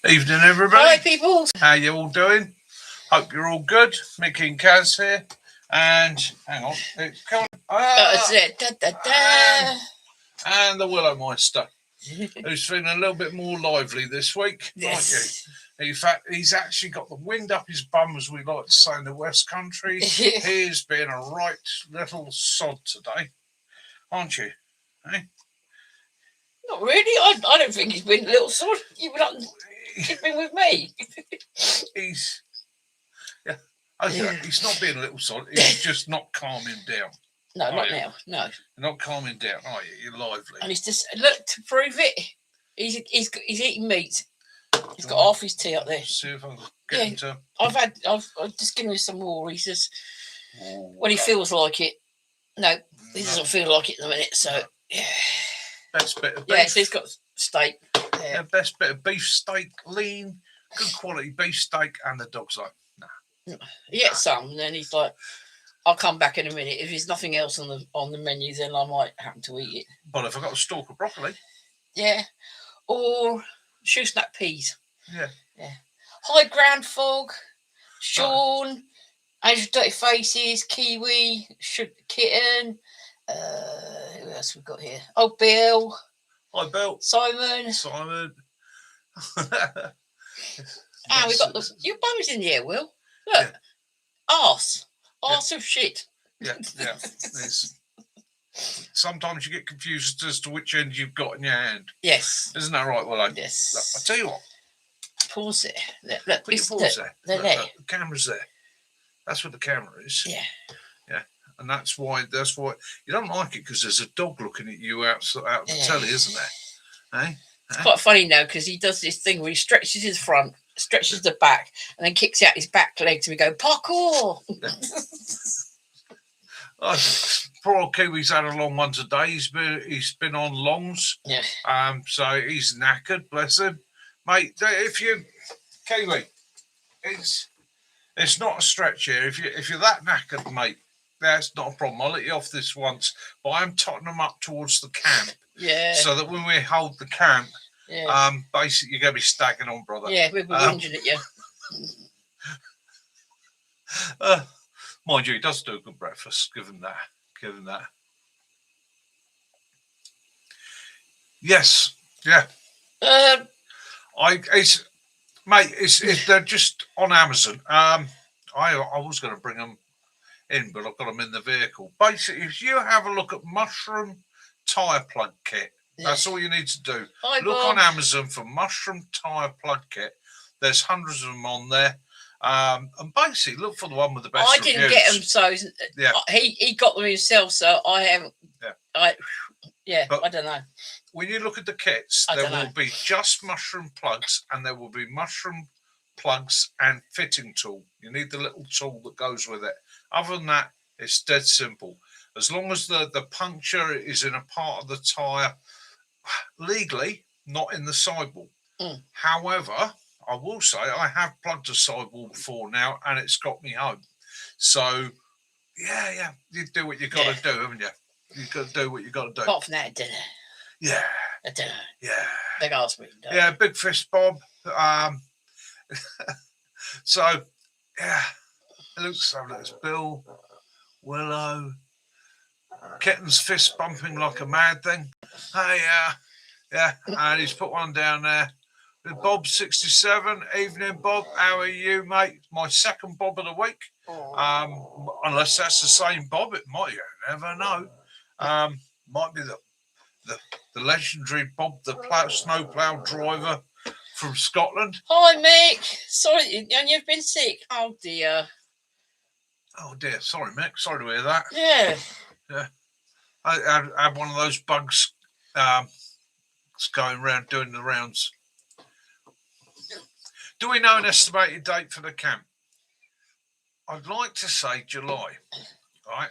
Evening, everybody. Hi, people. How you all doing? Hope you're all good. Mickey and Kaz here. And hang on, come on. That's it. Da, da, da. And the Willow Meister, who's feeling a little bit more lively this week, Yes. aren't you? In fact, he's actually got the wind up his bum, as we like to say in the West Country. He's been a right little sod today, aren't you? Eh? Not really. I don't think he's been a little sort. He's been with me. He's not being a little sod. He's just not calming down. No, not now. No, you're not calming down, are you? You're lively. And he's just look to prove it. He's eating meat. He's got half his tea up there. See if I can get him to. I've just given him some more. He says when he feels like it. No, he doesn't feel like it in a minute. So yeah. Best bit of beef. Yeah, so he's got steak. Yeah, best bit of beef steak, lean, good quality beef steak, and the dog's like, nah. He ate some, and then he's like, I'll come back in a minute. If there's nothing else on the menu, then I might happen to eat it. But if I got a stalk of broccoli. Yeah. Or shoe snap peas. Yeah. High ground fog, Sean, Angel Dirty Faces, Kiwi, Kitten. Who else we got here? Oh, Bill. Hi, Bill. Simon. We got your bum's in here, Will. Look. Arse of shit. Yeah. Sometimes you get confused as to which end you've got in your hand. Yes. Isn't that right, Willow? Yes. Look, I tell you what. Pause it. Look, put your pause there. They're there. Look, the camera's there. That's where the camera is. Yeah. And that's why you don't like it, because there's a dog looking at you out the telly, isn't there? Eh? It's quite funny now, because he does this thing where he stretches his front, stretches the back, and then kicks out his back legs, and we go parkour. Poor old Kiwi's had a long one today. He's been on longs. Yeah. So he's knackered, bless him, mate. Kiwi, it's not a stretch here. If you're that knackered, mate, that's not a problem. I'll let you off this once, but I'm totting them up towards the camp. Yeah. So that when we hold the camp, basically you're going to be staggering on, brother. Yeah, we'll be whinging at you. Mind you, he does do a good breakfast. Give him that. Yes. Yeah. They're just on Amazon. I was going to bring them in, but I've got them in the vehicle. Basically, if you have a look at mushroom tyre plug kit, that's all you need to do. Look on Amazon for mushroom tyre plug kit. There's hundreds of them on there. And basically, look for the one with the best reviews. I didn't get them, so he got them himself, so I haven't. Yeah. I don't know. When you look at the kits, there will be just mushroom plugs, and there will be mushroom plugs and fitting tool. You need the little tool that goes with it. Other than that, it's dead simple. As long as the puncture is in a part of the tyre, legally, not in the sidewall. However, I will say I have plugged a sidewall before now, and it's got me home. So, yeah, you do what you got to do, haven't you? You've got to do what you got to do. Apart from that, dinner. Yeah. A dinner. Yeah. Big ass meeting. Yeah, big fist, Bob. So, yeah. It looks like there's Bill, Willow, Kitten's fist bumping like a mad thing. Hey, yeah, and he's put one down there. With Bob 67. Evening, Bob. How are you, mate? My second Bob of the week. Unless that's the same Bob, it might. You never know. Might be the legendary Bob, the snowplow driver from Scotland. Hi, Mick. Sorry, and you've been sick. Oh dear. Sorry, Mick. Sorry to hear that. Yeah. I had one of those bugs going around doing the rounds. Do we know an estimated date for the camp? I'd like to say July, right?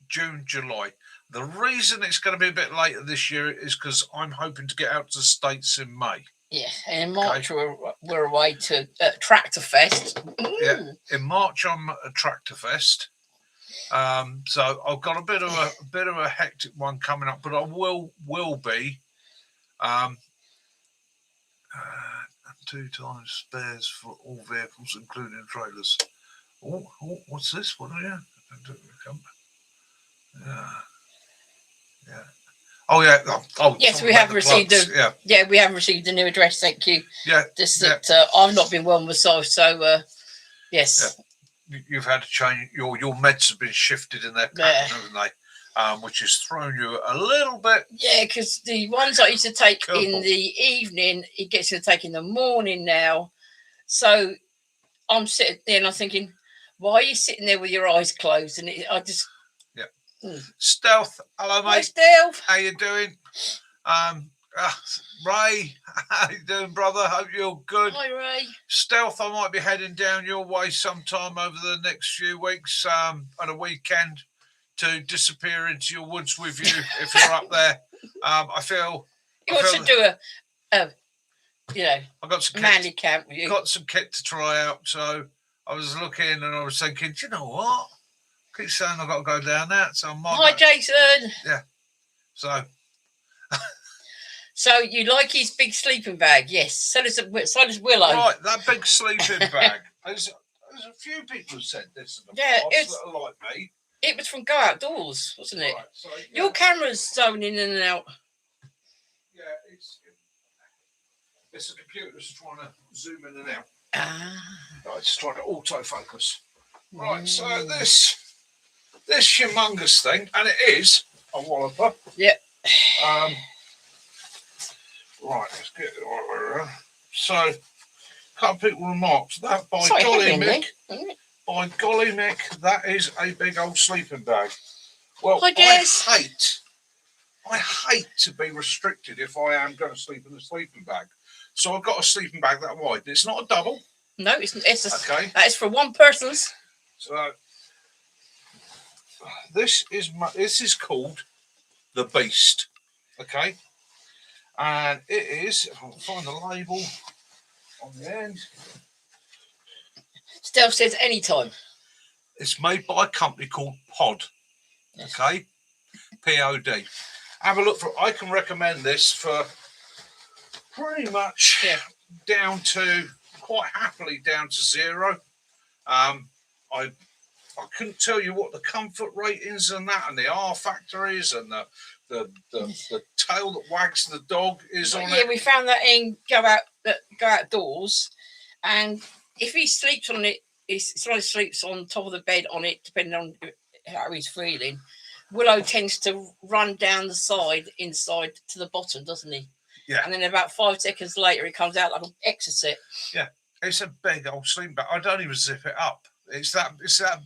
June, July. The reason it's going to be a bit later this year is because I'm hoping to get out to the States in May. Yeah, and in March we're away to Tractor Fest. Yeah, in March I'm at Tractor Fest. So I've got a bit of a hectic one coming up, but I will be 2 times spares for all vehicles, including trailers. Oh, what's this? What are you? Yeah. Oh yeah. Oh yes, we have received plugs. we have received a new address. Thank you. Yeah. Just that I've not been well myself, so yes. Yeah. You've had to change your meds have been shifted in their pattern, haven't they? Which has thrown you a little bit. Yeah, because the ones I used to take in the evening, it gets to take in the morning now. So I'm sitting there and I'm thinking, why are you sitting there with your eyes closed? And I just... Stealth, hello mate. Hi, Stealth. How you doing? Ray, how you doing, brother? Hope you're good. Hi, Ray. Stealth, I might be heading down your way sometime over the next few weeks on a weekend to disappear into your woods with you if you're up there. I feel... You want to do a I got some manly camp with you. Got some kit to try out, so I was looking and I was thinking, do you know what? I keep saying I've got to go down that, so I might... Hi, Jason. Yeah. So... So you like his big sleeping bag? Yes. So does Willow. Right, that big sleeping bag. There's a few people who said this in the past that are like me. It was from Go Outdoors, wasn't it? Right, so, your camera's zoning in and out. Yeah, it's a computer that's trying to zoom in and out. Right, it's trying to autofocus. Right, so this humongous thing, and it is a walloper. Yep. Right, let's get it right way around. So, a couple of people remarked that by golly Mick, that is a big old sleeping bag. Well, I hate to be restricted if I am going to sleep in a sleeping bag. So I've got a sleeping bag that wide. It's not a double. No, it's okay. That is for one person's. So this is called the Beast. Okay. And it is, if I can find the label on the end. Stealth says anytime. It's made by a company called Pod. Okay? P-O-D. Have a look for it. I can recommend this for pretty much down to, quite happily down to 0. I couldn't tell you what the comfort ratings and that and the R factor is and the tail that wags the dog is on it. Yeah, we found that in Go Outdoors, and if he sleeps on it, he sleeps on top of the bed on it, depending on how he's feeling. Willow tends to run down the side inside to the bottom, doesn't he? Yeah. And then about 5 seconds later, he comes out like an exorcist. Yeah, it's a big old sleeping bag. I don't even zip it up. It's that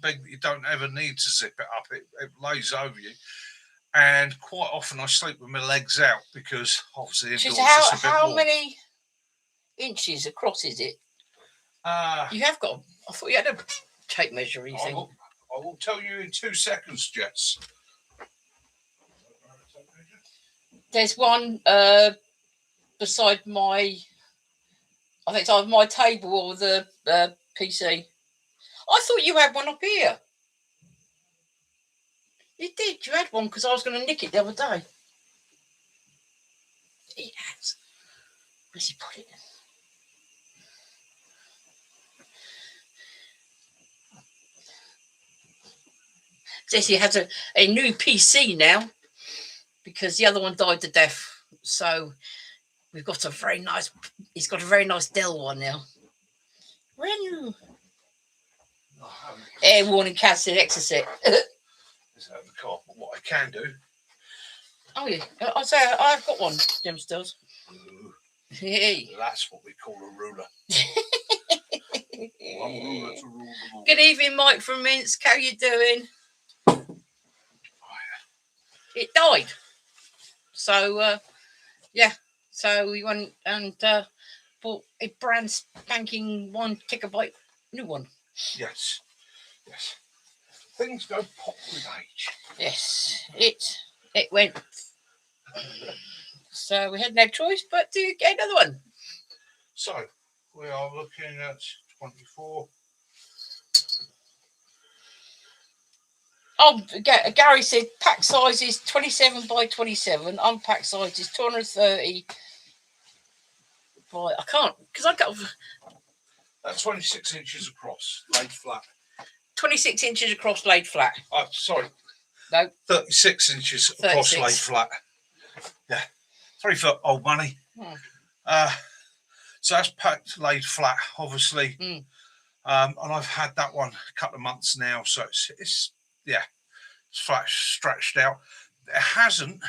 big that you don't ever need to zip it up. It lays over you. And quite often I sleep with my legs out because obviously indoors it's a bit how warm. many inches across is it? You have got. I thought you had a tape measure. I will tell you in 2 seconds, Jess. There's one beside my. I think it's either my table or the PC. I thought you had one up here. You did. You had one because I was going to nick it the other day. He has. Where's he put it? Jesse has a new PC now because the other one died to death. So we've got he's got a very nice Dell one now. Ren. Air warning casted exorcist. It's out of the car, but what I can do. Oh yeah, I'll say I've got one, Jim Stills. Hey. That's what we call a ruler. One ruler to rule them all. Good evening, Mike from Minsk. How you doing? It died. So so we went and bought a brand spanking 1 gigabyte new one. Yes. Things go pop with age. Yes, it went. So we had no choice but to get another one. So we are looking at 24. Oh, Gary said pack size is 27 by 27. Unpacked size is 230 Right, I can't because I got That's 26 inches across, laid flat. 26 inches across, laid flat. Sorry. No. 36 inches across, 36. laid flat. Yeah. 3 foot, old money. So that's packed, laid flat, obviously. And I've had that one a couple of months now, so it's flat, stretched out. It hasn't,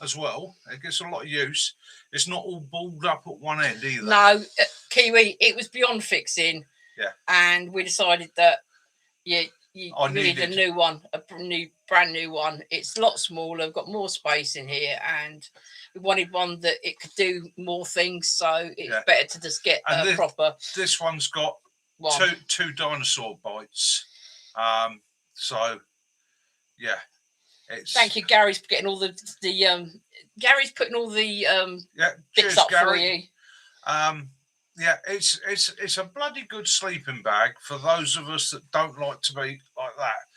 as well. It gets a lot of use. It's not all balled up at one end either. No, Kiwi, it was beyond fixing. Yeah. And we decided that you needed a new one, brand new one. It's a lot smaller, got more space in here, and we wanted one that it could do more things, so it's better to just get proper. This one's got two dinosaur bites. So yeah. Thank you, Gary's getting all the Gary's putting all the bits up Gary. for you. Yeah, it's a bloody good sleeping bag for those of us that don't like to be like that.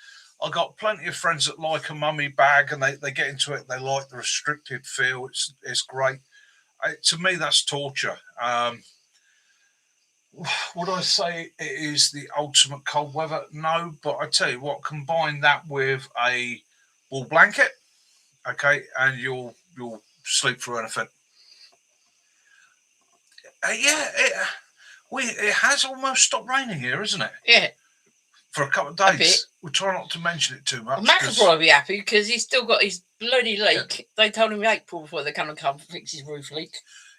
I've got plenty of friends that like a mummy bag and they get into it. They like the restricted feel. It's great. To me, that's torture. Would I say it is the ultimate cold weather? No, but I tell you what, combine that with a wool blanket, okay, and you'll sleep through anything. It has almost stopped raining here, isn't it? Yeah. For a couple of days. We'll try not to mention it too much. Mac will probably be happy because he's still got his bloody leak. Yeah. They told him in April before they're going to come fix his roof leak.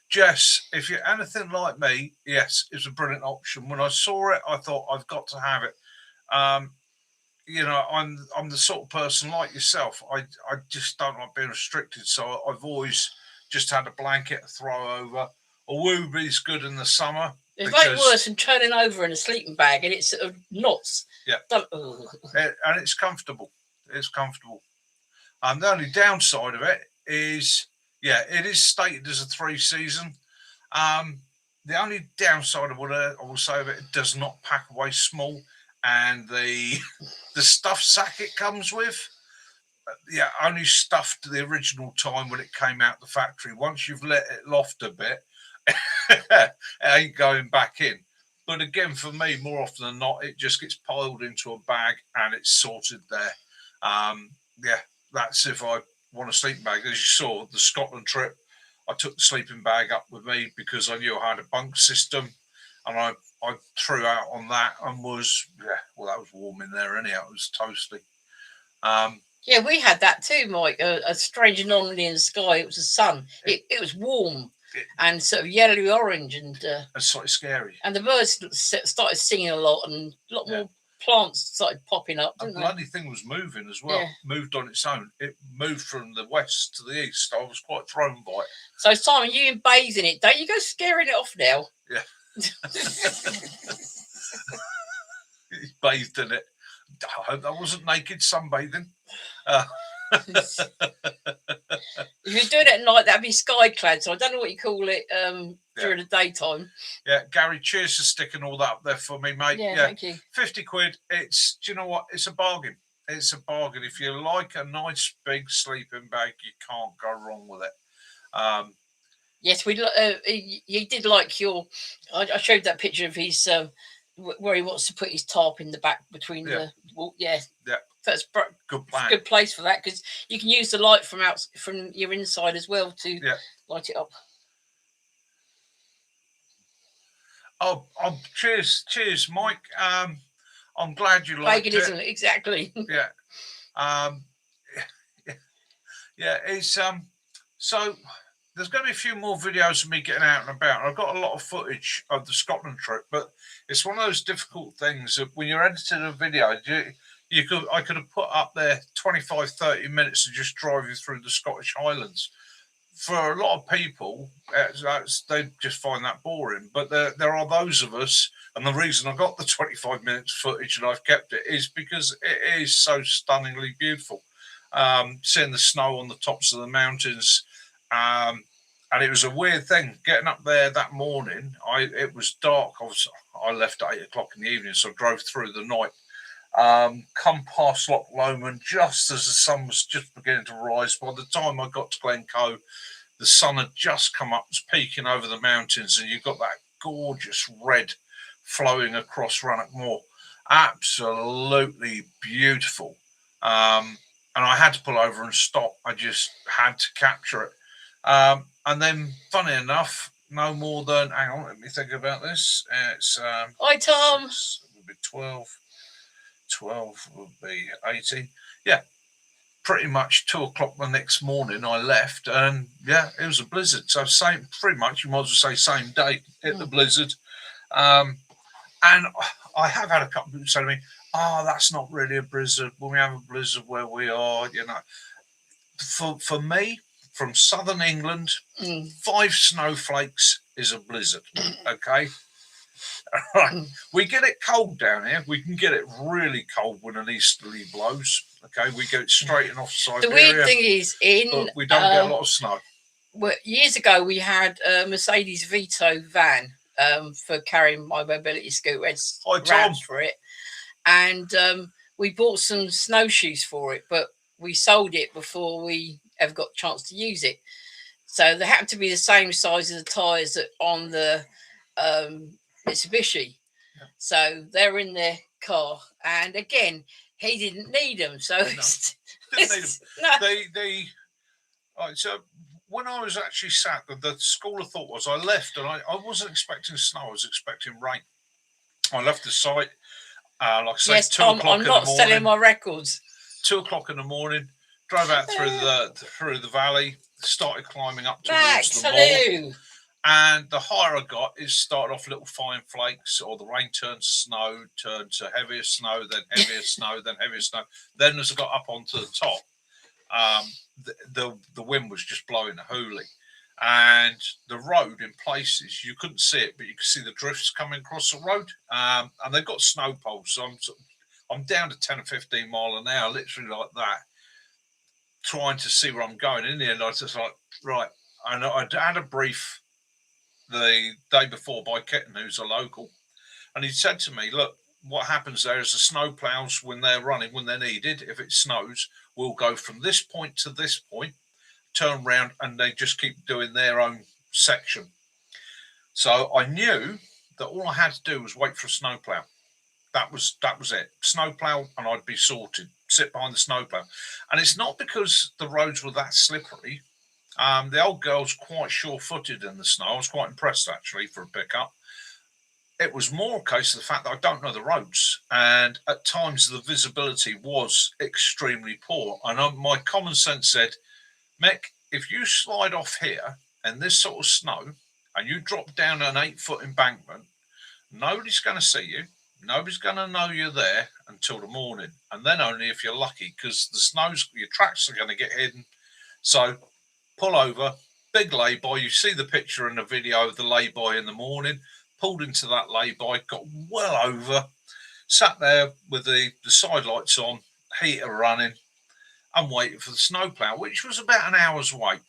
Jess, if you're anything like me, yes, it's a brilliant option. When I saw it, I thought I've got to have it. You know, I'm the sort of person like yourself. I just don't like being restricted, so I've always just had a blanket to throw over. A Wooby's good in the summer. It's like worse than turning over in a sleeping bag and it's sort of knots. Yeah. And it's comfortable. It's comfortable. The only downside of it is, it is stated as a 3-season. The only downside of what I will say of it does not pack away small, and the stuff sack it comes with, only stuffed the original time when it came out the factory. Once you've let it loft a bit, it ain't going back in. But again, for me, more often than not, it just gets piled into a bag and it's sorted there. That's if I want a sleeping bag. As you saw, the Scotland trip, I took the sleeping bag up with me because I knew I had a bunk system, and I threw out on that and was, that was warm in there anyhow. It was toasty. We had that too, Mike. A strange anomaly in the sky. It was the sun. It was warm and sort of yellowy orange and slightly scary. And the birds started singing a lot, and a lot more plants started popping up. The bloody thing was moving as well. Moved on its own. It moved from the west to the east. I was quite thrown by it. So Simon, you bathe in it, don't you? Go scaring it off now. Yeah. He bathed in it. I hope that wasn't naked sunbathing. If you're doing it at night, that'd be sky clad. So I don't know what you call it during the daytime. Yeah, Gary, cheers for sticking all that up there for me, mate. Yeah, thank you. 50 quid. Do you know what? It's a bargain. It's a bargain. If you like a nice big sleeping bag, you can't go wrong with it. Yes, he did like your. I showed that picture of his where he wants to put his tarp in the back between the wall. Yeah. That's good plan. Good place for that, because you can use the light from your inside as well to light it up. Oh, cheers, Mike. I'm glad you liked it. Isn't it? Exactly. Yeah. It's so there's going to be a few more videos of me getting out and about. I've got a lot of footage of the Scotland trip, but it's one of those difficult things that when you're editing a video, I could have put up there 25-30 minutes to just drive you through the Scottish Highlands. For a lot of people, they just find that boring. But there are those of us, and the reason I got the 25 minutes footage and I've kept it is because it is so stunningly beautiful. Seeing the snow on the tops of the mountains, and it was a weird thing getting up there that morning. It was dark. I left at 8 o'clock in the evening, so I drove through the night. Come past Loch Lomond just as the sun was just beginning to rise. By the time I got to Glencoe, The sun had just come up, was peeking over the mountains, and you've got that gorgeous red flowing across Rannoch Moor. Absolutely beautiful. And I had to pull over and stop. I just had to capture it. And then, funny enough, no more than, hang on, let me think about this. It's Hi, Tom. 6 would be 12. 12 would be 18. Yeah, pretty much 2 o'clock the next morning I left, and yeah, it was a blizzard. So same, pretty much, you might as well say same day hit the blizzard. And I have had a couple of people say to me, "Oh, that's not really a blizzard. When we have a blizzard where we are, you know." For me, from southern England, 5 snowflakes is a blizzard. Okay. Right. We get it cold down here. We can get it really cold when an easterly blows. Okay, we get it straight off Siberia. The weird thing is, but we don't get a lot of snow. Well, years ago, we had a Mercedes Vito van for carrying my mobility scooter. It's ramps for it, and we bought some snowshoes for it, but we sold it before we ever got a chance to use it. So they happened to be the same size as the tyres on the Mitsubishi. Yeah. So they're in their car, and again, he didn't need them. So didn't need them. No. All right, so when I was actually sat, the school of thought was I left, and I wasn't expecting snow. I was expecting rain. I left the site, like I say, 2 o'clock in the morning. I'm not selling my records. 2 o'clock in the morning, drove out through the valley, started climbing up towards the moor. And the higher I got, it started off little fine flakes, or the rain turned to snow, turned to heavier snow, then heavier snow, then heavier snow. Then as I got up onto the top, the wind was just blowing a hoolie. And the road in places, you couldn't see it, but you could see the drifts coming across the road. And they've got snow poles, so I'm down to 10 or 15 mile an hour, literally like that, trying to see where I'm going. In the end, I was just like, right. And I had a brief the day before by Kitten, who's a local, and he said to me, look, what happens there is the snow plows, when they're running, when they're needed, if it snows, will go from this point to this point, turn around, and they just keep doing their own section. So I knew that all I had to do was wait for a snow plow. That was it. Snow plow, and I'd be sorted. Sit behind the snow plow. And it's not because the roads were that slippery. The old girl's quite sure-footed in the snow. I was quite impressed, actually, for a pickup. It was more a case of the fact that I don't know the roads, and at times the visibility was extremely poor. And my common sense said, Mick, if you slide off here in this sort of snow and you drop down an 8-foot embankment, nobody's going to see you. Nobody's going to know you're there until the morning, and then only if you're lucky, because the snow's, your tracks are going to get hidden. So pull over, big lay-by. You see the picture in the video of the lay-by in the morning. Pulled into that lay-by, got well over, sat there with the side lights on, heater running, and waiting for the snowplow, which was about an hour's wait.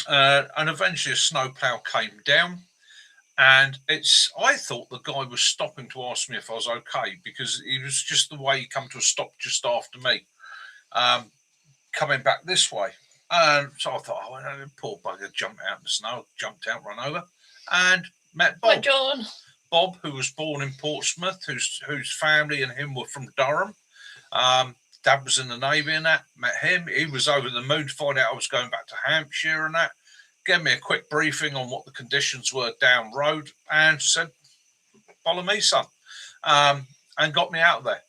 And eventually a snowplow came down, and I thought the guy was stopping to ask me if I was okay, because he was just the way he come to a stop just after me, coming back this way. And so I thought, oh, poor bugger, jumped out in the snow, jumped out, run over, and met Bob. Hi, John. Bob, who was born in Portsmouth, whose family and him were from Durham. Dad was in the Navy and that. Met him. He was over the moon to find out I was going back to Hampshire and that. Gave me a quick briefing on what the conditions were down road and said, follow me, son. And got me out there.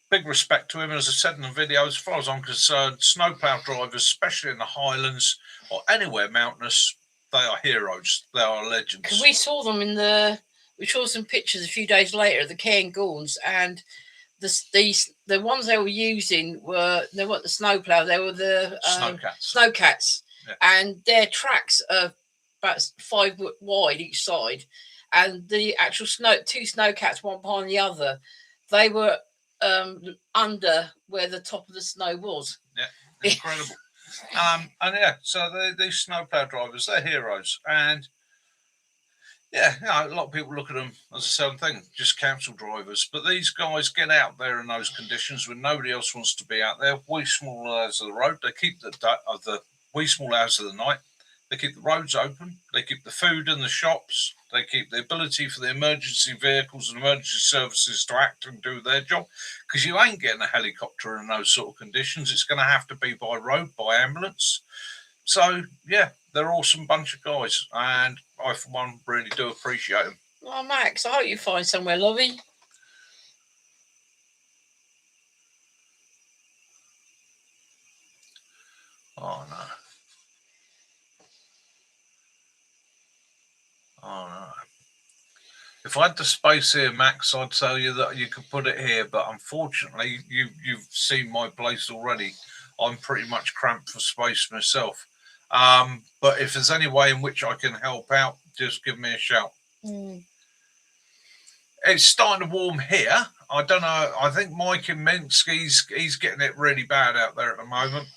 Big respect to him. And as I said in the video, as far as I'm concerned, snowplow drivers, especially in the Highlands or anywhere mountainous, they are heroes. They are legends. Because we saw them we saw some pictures a few days later of the Cairngorms, and the ones they were using they weren't the snowplow, they were the snowcats. Yeah. And their tracks are about 5 foot wide each side, and the actual two snowcats, one behind the other, they were under where the top of the snow was. Yeah, incredible. And yeah, so these snowplow drivers, they're heroes. And yeah, a lot of people look at them as a certain thing, just council drivers. But these guys get out there in those conditions when nobody else wants to be out there. Wee small hours of the road, they keep the wee small hours of the night, They keep the roads open. They keep the food in the shops. They keep the ability for the emergency vehicles and emergency services to act and do their job. Because you ain't getting a helicopter in those sort of conditions. It's going to have to be by road, by ambulance. So, yeah, they're an awesome bunch of guys. And I, for one, really do appreciate them. Well, Max, I hope you find somewhere lovely. Oh, no. Oh, no. If I had the space here, Max, I'd tell you that you could put it here. But unfortunately, you've seen my place already. I'm pretty much cramped for space myself. But if there's any way in which I can help out, just give me a shout. It's starting to warm here. I don't know. I think Mike in Minsk, he's getting it really bad out there at the moment.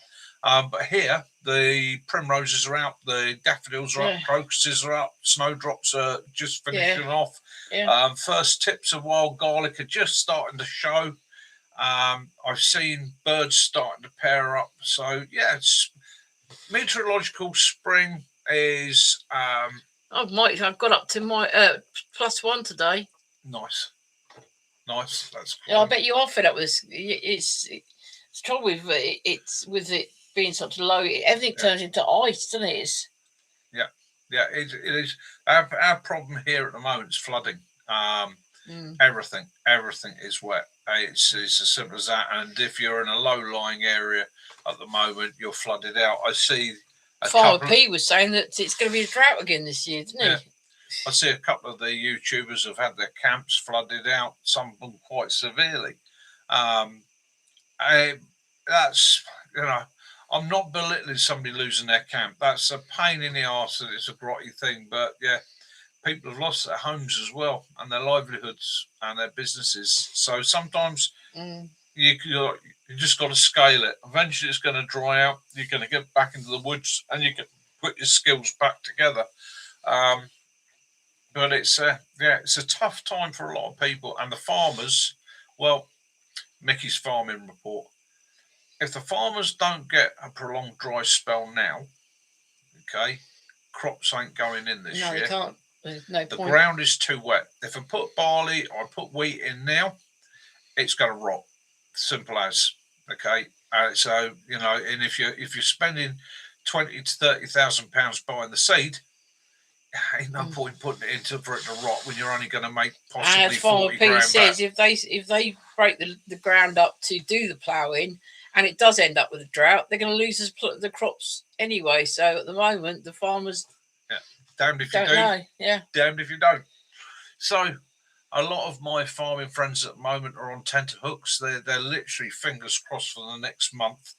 But here, the primroses are out, the daffodils are up, crocuses are up, snowdrops are just finishing off. First tips of wild garlic are just starting to show. I've seen birds starting to pair up. So, yeah, it's meteorological spring is... I've got up to my +1 today. Nice. That's cool. Yeah, I bet you are fed up with this. It's trouble with it's with it being such low. Everything turns into ice, doesn't it? Yeah, it is. Our problem here at the moment is flooding. Everything is wet. It's as simple as that. And if you're in a low-lying area at the moment, you're flooded out. I see. Farmer P was saying that it's going to be a drought again this year, didn't he? I see a couple of the YouTubers have had their camps flooded out, some of them quite severely. That's, I'm not belittling somebody losing their camp. That's a pain in the arse and it's a grotty thing. But yeah, people have lost their homes as well and their livelihoods and their businesses. So sometimes you just got to scale it. Eventually it's going to dry out. You're going to get back into the woods and you can put your skills back together. But it's a tough time for a lot of people. And the farmers, well, Mickey's farming report. If the farmers don't get a prolonged dry spell now, crops ain't going in this year. No, they can't. There's no point. The ground is too wet. If I put barley or I put wheat in now, it's going to rot. Simple as. So and if you're spending £20,000 to £30,000 buying the seed, ain't no point putting it into for it to rot when you're only going to make possibly 40 grand back. Says if they break the ground up to do the ploughing and it does end up with a drought, they're going to lose the crops anyway. So at the moment, the farmers damned if you do, damned if you don't. So a lot of my farming friends at the moment are on tenterhooks. They're literally fingers crossed for the next month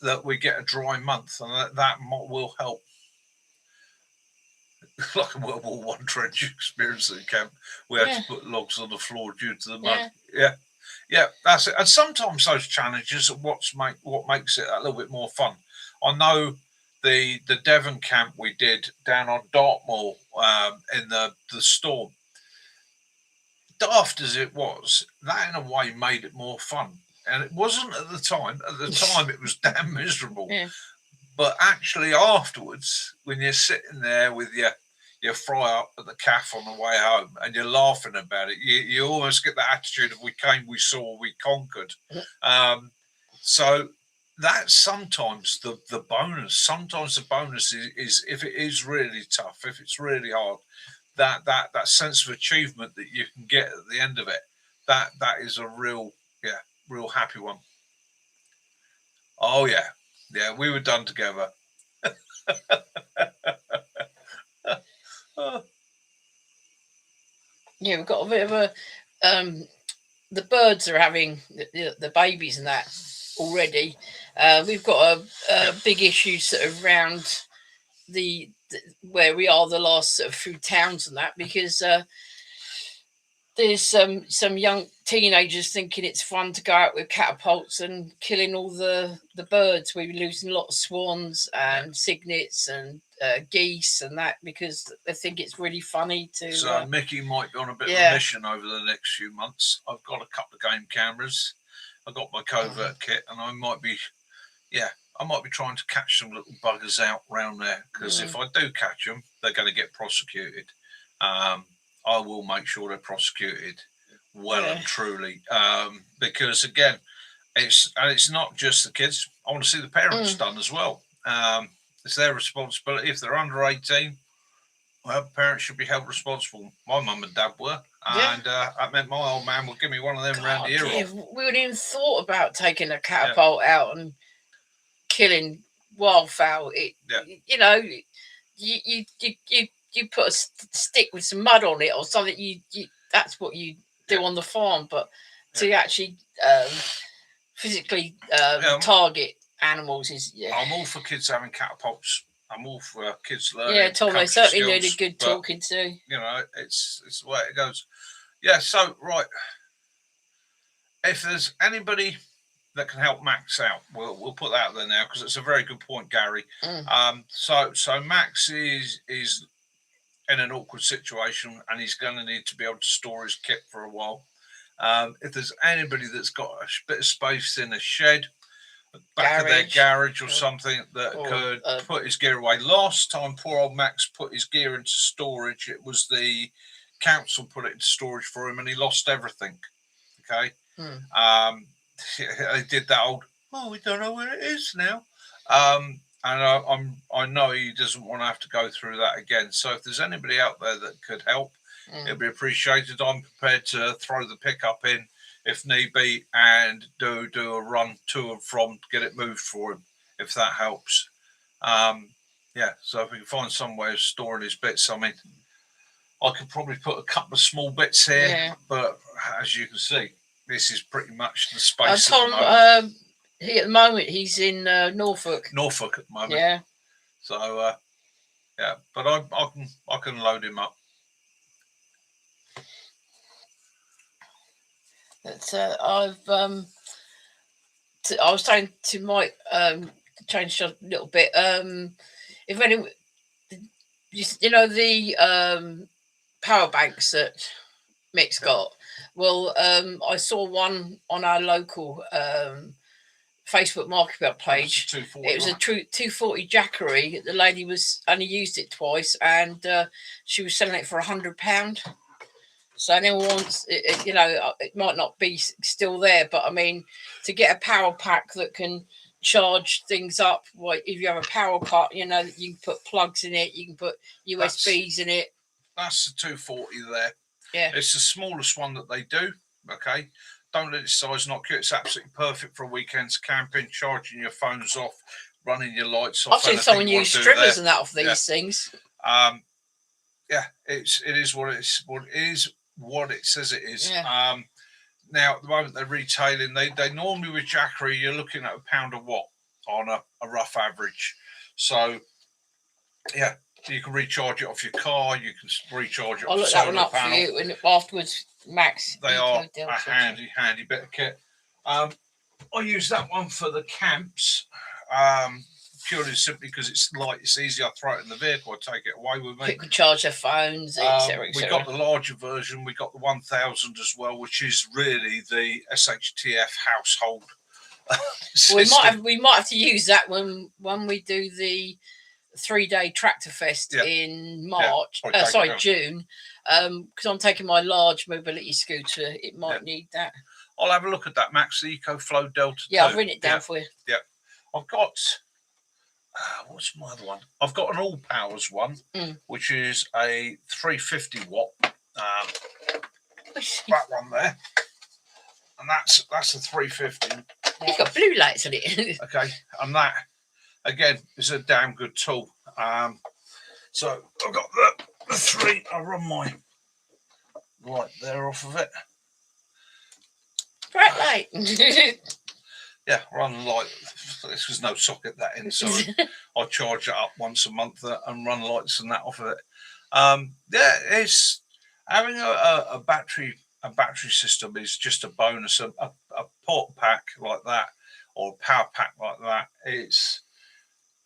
that we get a dry month, and that will help. Like a World War One trench experience at camp, we had to put logs on the floor due to the mud. Yeah, that's it. And sometimes those challenges are what makes it a little bit more fun. I know the Devon camp we did down on Dartmoor in the storm. Daft as it was, that in a way made it more fun. And it wasn't at the time. At the time, it was damn miserable. Yeah. But actually afterwards, when you're sitting there with your fry up at the cafe on the way home and you're laughing about it, you almost get that attitude of we came, we saw, we conquered. So that's sometimes the bonus. Sometimes the bonus is if it is really tough, if it's really hard, that sense of achievement that you can get at the end of it, that is a real happy one. Oh yeah. Yeah, we were done together. Yeah, we've got a bit of a the birds are having the babies and that already. We've got a big issue sort of around the where we are, the last sort of few towns and that, because there's some young teenagers thinking it's fun to go out with catapults and killing all the birds. We're losing a lot of swans and cygnets and geese and that because they think it's really funny to. So Mickey might be on a bit of a mission over the next few months. I've got a couple of game cameras. I've got my covert kit, and I might be, I might be trying to catch some little buggers out round there, because if I do catch them, they're going to get prosecuted. I will make sure they're prosecuted well and truly, because again, it's not just the kids. I want to see the parents done as well. It's their responsibility. If they're under 18, well, parents should be held responsible. My mum and dad were, and that meant my old man would give me one of them round the ear off. We wouldn't even thought about taking a catapult out and killing wildfowl. You know, you put a stick with some mud on it or something. You that's what you do on the farm, but to actually physically target animals is I'm all for kids having catapults. I'm all for kids learning. Yeah, Tom, they certainly need a good talking to. You know, it's the way it goes. Yeah, so right. If there's anybody that can help Max out, we'll put that out there now, because it's a very good point, Gary. So Max is in an awkward situation, and he's going to need to be able to store his kit for a while. If there's anybody that's got a bit of space in a shed, back of their garage or something that could put his gear away. Last time poor old Max put his gear into storage, it was the council put it into storage for him, and he lost everything. Okay. They did that old, we don't know where it is now. And I know he doesn't want to have to go through that again. So if there's anybody out there that could help, it'd be appreciated. I'm prepared to throw the pickup in if need be, and do a run to and from to get it moved for him, if that helps. So if we can find some way of storing his bits, I mean, I could probably put a couple of small bits here, but as you can see, this is pretty much the space. Tom, at the moment he's in Norfolk. Norfolk at the moment. Yeah. So but I can load him up. But I was saying to Mike, change a little bit. If anyone, you know, the power banks that Mick's got. Well, I saw one on our local Facebook Marketplace page. It was a 240 Jackery. The lady was only used it twice, and she was selling it for £100. So anyone wants, you know, it might not be still there, but I mean, to get a power pack that can charge things up, like if you have a power cut, you know, you can put plugs in it, you can put USBs in it. That's the 240 there. Yeah. It's the smallest one that they do. Okay. Don't let its size knock you. It's absolutely perfect for weekends, camping, charging your phones off, running your lights off. I've seen someone use strippers and that off these things. It is what it says it is. Yeah. Now at the moment they're retailing. They normally with Jackery you're looking at £1 a watt on a rough average. So yeah, you can recharge it off your car. You can recharge it. I'll look that one up for you, and afterwards, Max. They are a handy bit of kit. I use that one for the camps. Purely simply because it's light, it's easy. I throw it in the vehicle, I take it away with me. People can charge their phones, etc. We got the larger version. We got the 1000 as well, which is really the SHTF household. We might have to use that when we do the 3-day Tractor Fest in March. June. Because I'm taking my large mobility scooter. It might need that. I'll have a look at that, Max. The EcoFlow Delta 2. Yeah, I've written it down for you. Yeah, I've got. What's my other one? I've got an All Powers one, which is a 350 watt. That one there, and that's a 350. It's got blue lights on it. Okay, and that again is a damn good tool. So I've got the 3. I'll run my light there off of it. Bright light. Yeah, run the light. This was no socket that in, so I charge it up once a month and run lights and that off of it. It's having a battery system is just a bonus. A port pack like that or a power pack like that, it's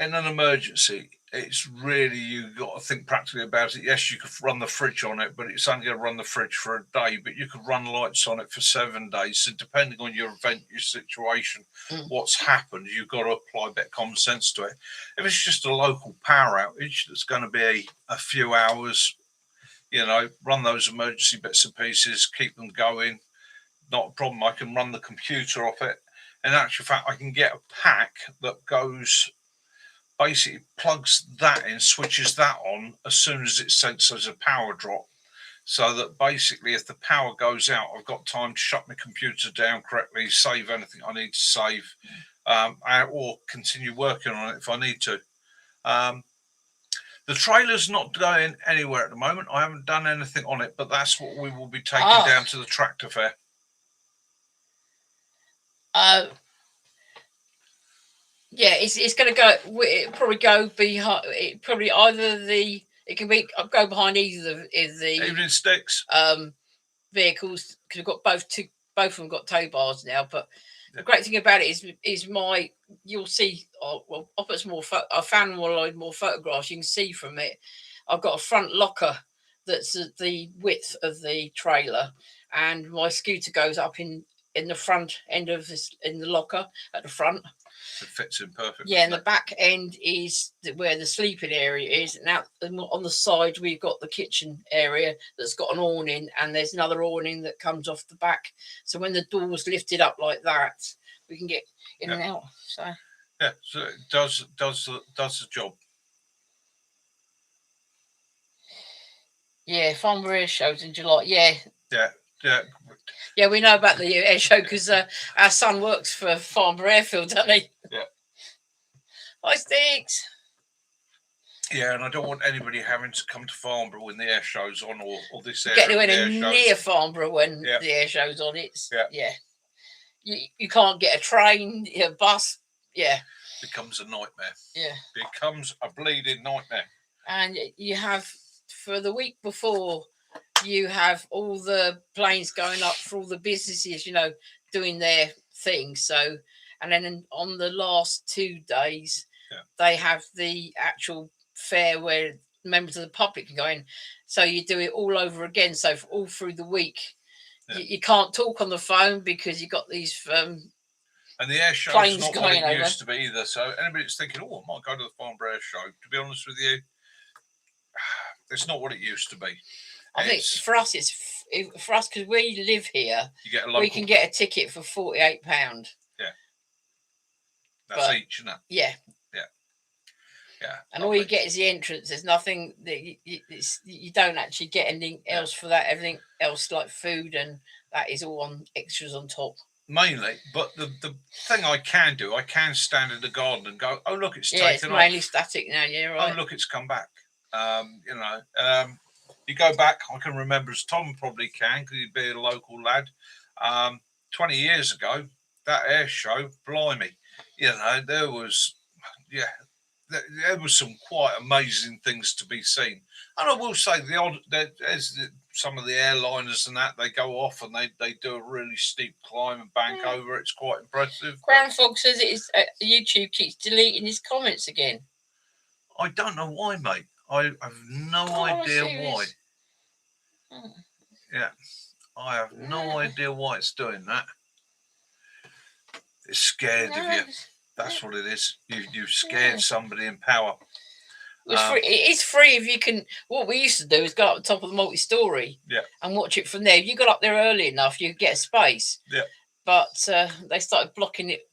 in an emergency. it's really, you got to think practically about it. Yes, you could run the fridge on it, but it's only going to run the fridge for a day. But you could run lights on it for 7 days. So depending on your event, your situation, what's happened, you've got to apply a bit of common sense to it. If it's just a local power outage that's going to be a few hours, run those emergency bits and pieces, keep them going. Not a problem. I can run the computer off it. In actual fact, I can get a pack that goes, basically plugs that in, switches that on as soon as it senses a power drop. So that basically, if the power goes out, I've got time to shut my computer down correctly, save anything I need to save, or continue working on it if I need to. The trailer's not going anywhere at the moment. I haven't done anything on it, but that's what we will be taking down to the tractor fair. Yeah, it's going to go. It probably go behind. It probably it can be go behind either of the evening sticks vehicles, because we've got both of them got tow bars now. But the great thing about it is you'll see. Well, I'll put some more. I found more photographs. You can see from it. I've got a front locker that's the width of the trailer, and my scooter goes up in the front end of this, in the locker at the front. It fits in perfectly. Yeah, and the back end is where the sleeping area is. Now on the side we've got the kitchen area that's got an awning, and there's another awning that comes off the back. So when the door's lifted up like that, we can get in and out. So yeah, so it does the job. Yeah, Farnborough Air Show's in July. Yeah. Yeah, we know about the air show because our son works for Farnborough Airfield, doesn't he? Yeah. Hi, Sticks. Yeah, and I don't want anybody having to come to Farnborough when the air show's on, or this area. Get anywhere near Farnborough when the air show's on. You can't get a train, a bus. Yeah. Becomes a nightmare. Yeah. Becomes a bleeding nightmare. And you have, for the week before, you have all the planes going up for all the businesses, doing their thing. So, and then on the last 2 days, they have the actual fair where members of the public can go in. So you do it all over again. So all through the week, you can't talk on the phone because you've got these and the air show is not what it used to be either. So anybody that's thinking, I might go to the Farnborough Air Show, to be honest with you, it's not what it used to be. I think for us, because we live here, we can get a ticket for £48. Yeah, that's each, isn't it? Yeah. And all you get is the entrance. There's nothing that you don't actually get anything else for that. Everything else, like food, and that is all on extras on top. Mainly, but the thing I can do, I can stand in the garden and go, oh look, it's taken off. It's mainly static now. Yeah, right. Oh look, it's come back. You go back, I can remember, as Tom probably can, because he'd be a local lad, 20 years ago, that air show, blimey, there was some quite amazing things to be seen. And I will say, there's some of the airliners and that, they go off and they do a really steep climb and bank over. It's quite impressive. Groundfog says YouTube keeps deleting his comments again. I don't know why, mate. I have no idea why. Yeah, I have no idea why it's doing that. It's scared of you. That's what it is. You've scared somebody in power. It is free if you can. What we used to do is go up the top of the multi-story and watch it from there. If you got up there early enough, you could get a space. Yeah. But they started blocking it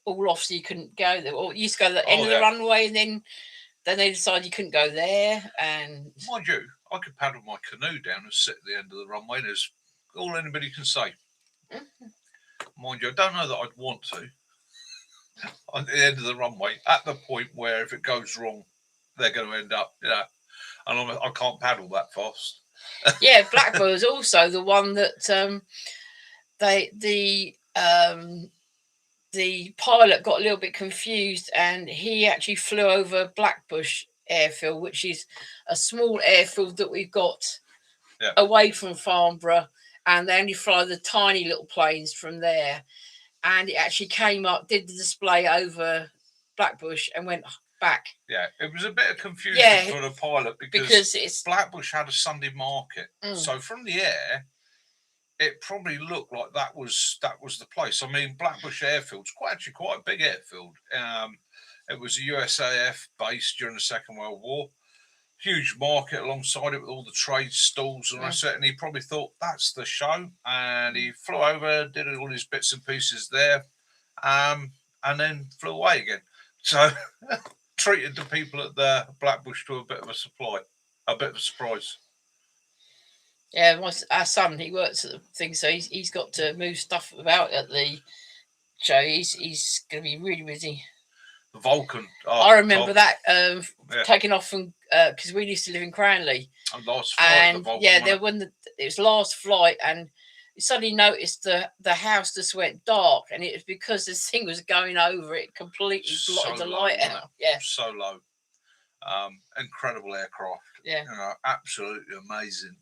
all off, so you couldn't go there. Or you used to go to the end of the runway, and then they decided you couldn't go there. And mind you, I could paddle my canoe down and sit at the end of the runway. There's all anybody can say. Mind you, I don't know that I'd want to. At the end of the runway, at the point where if it goes wrong, they're going to end up, and I can't paddle that fast. Yeah, Blackpool is also the one that the pilot got a little bit confused, and he actually flew over Blackbush Airfield, which is a small airfield that we've got away from Farnborough, and they only fly the tiny little planes from there. And it actually came up, did the display over Blackbush, and went back. Yeah, it was a bit of confusion for the pilot because it's Blackbush had a Sunday market. So from the air, it probably looked like that was the place. I mean, Blackbush Airfield's actually quite a big airfield. It was a USAF base during the Second World War. Huge market alongside it with all the trade stalls and that's it. And he probably thought that's the show, and he flew over, did all his bits and pieces there, and then flew away again. So treated the people at the Blackbush to a bit of a surprise. Yeah, our son, he works at the thing, so he's got to move stuff about at the show. He's going to be really busy. The Vulcan. I remember that taking off from because we used to live in Cranley. And last flight, the Vulcan, it was last flight, and you suddenly noticed the house just went dark, and it was because this thing was going over it, completely blotted the light out. Yeah, so low. Incredible aircraft. Yeah, absolutely amazing.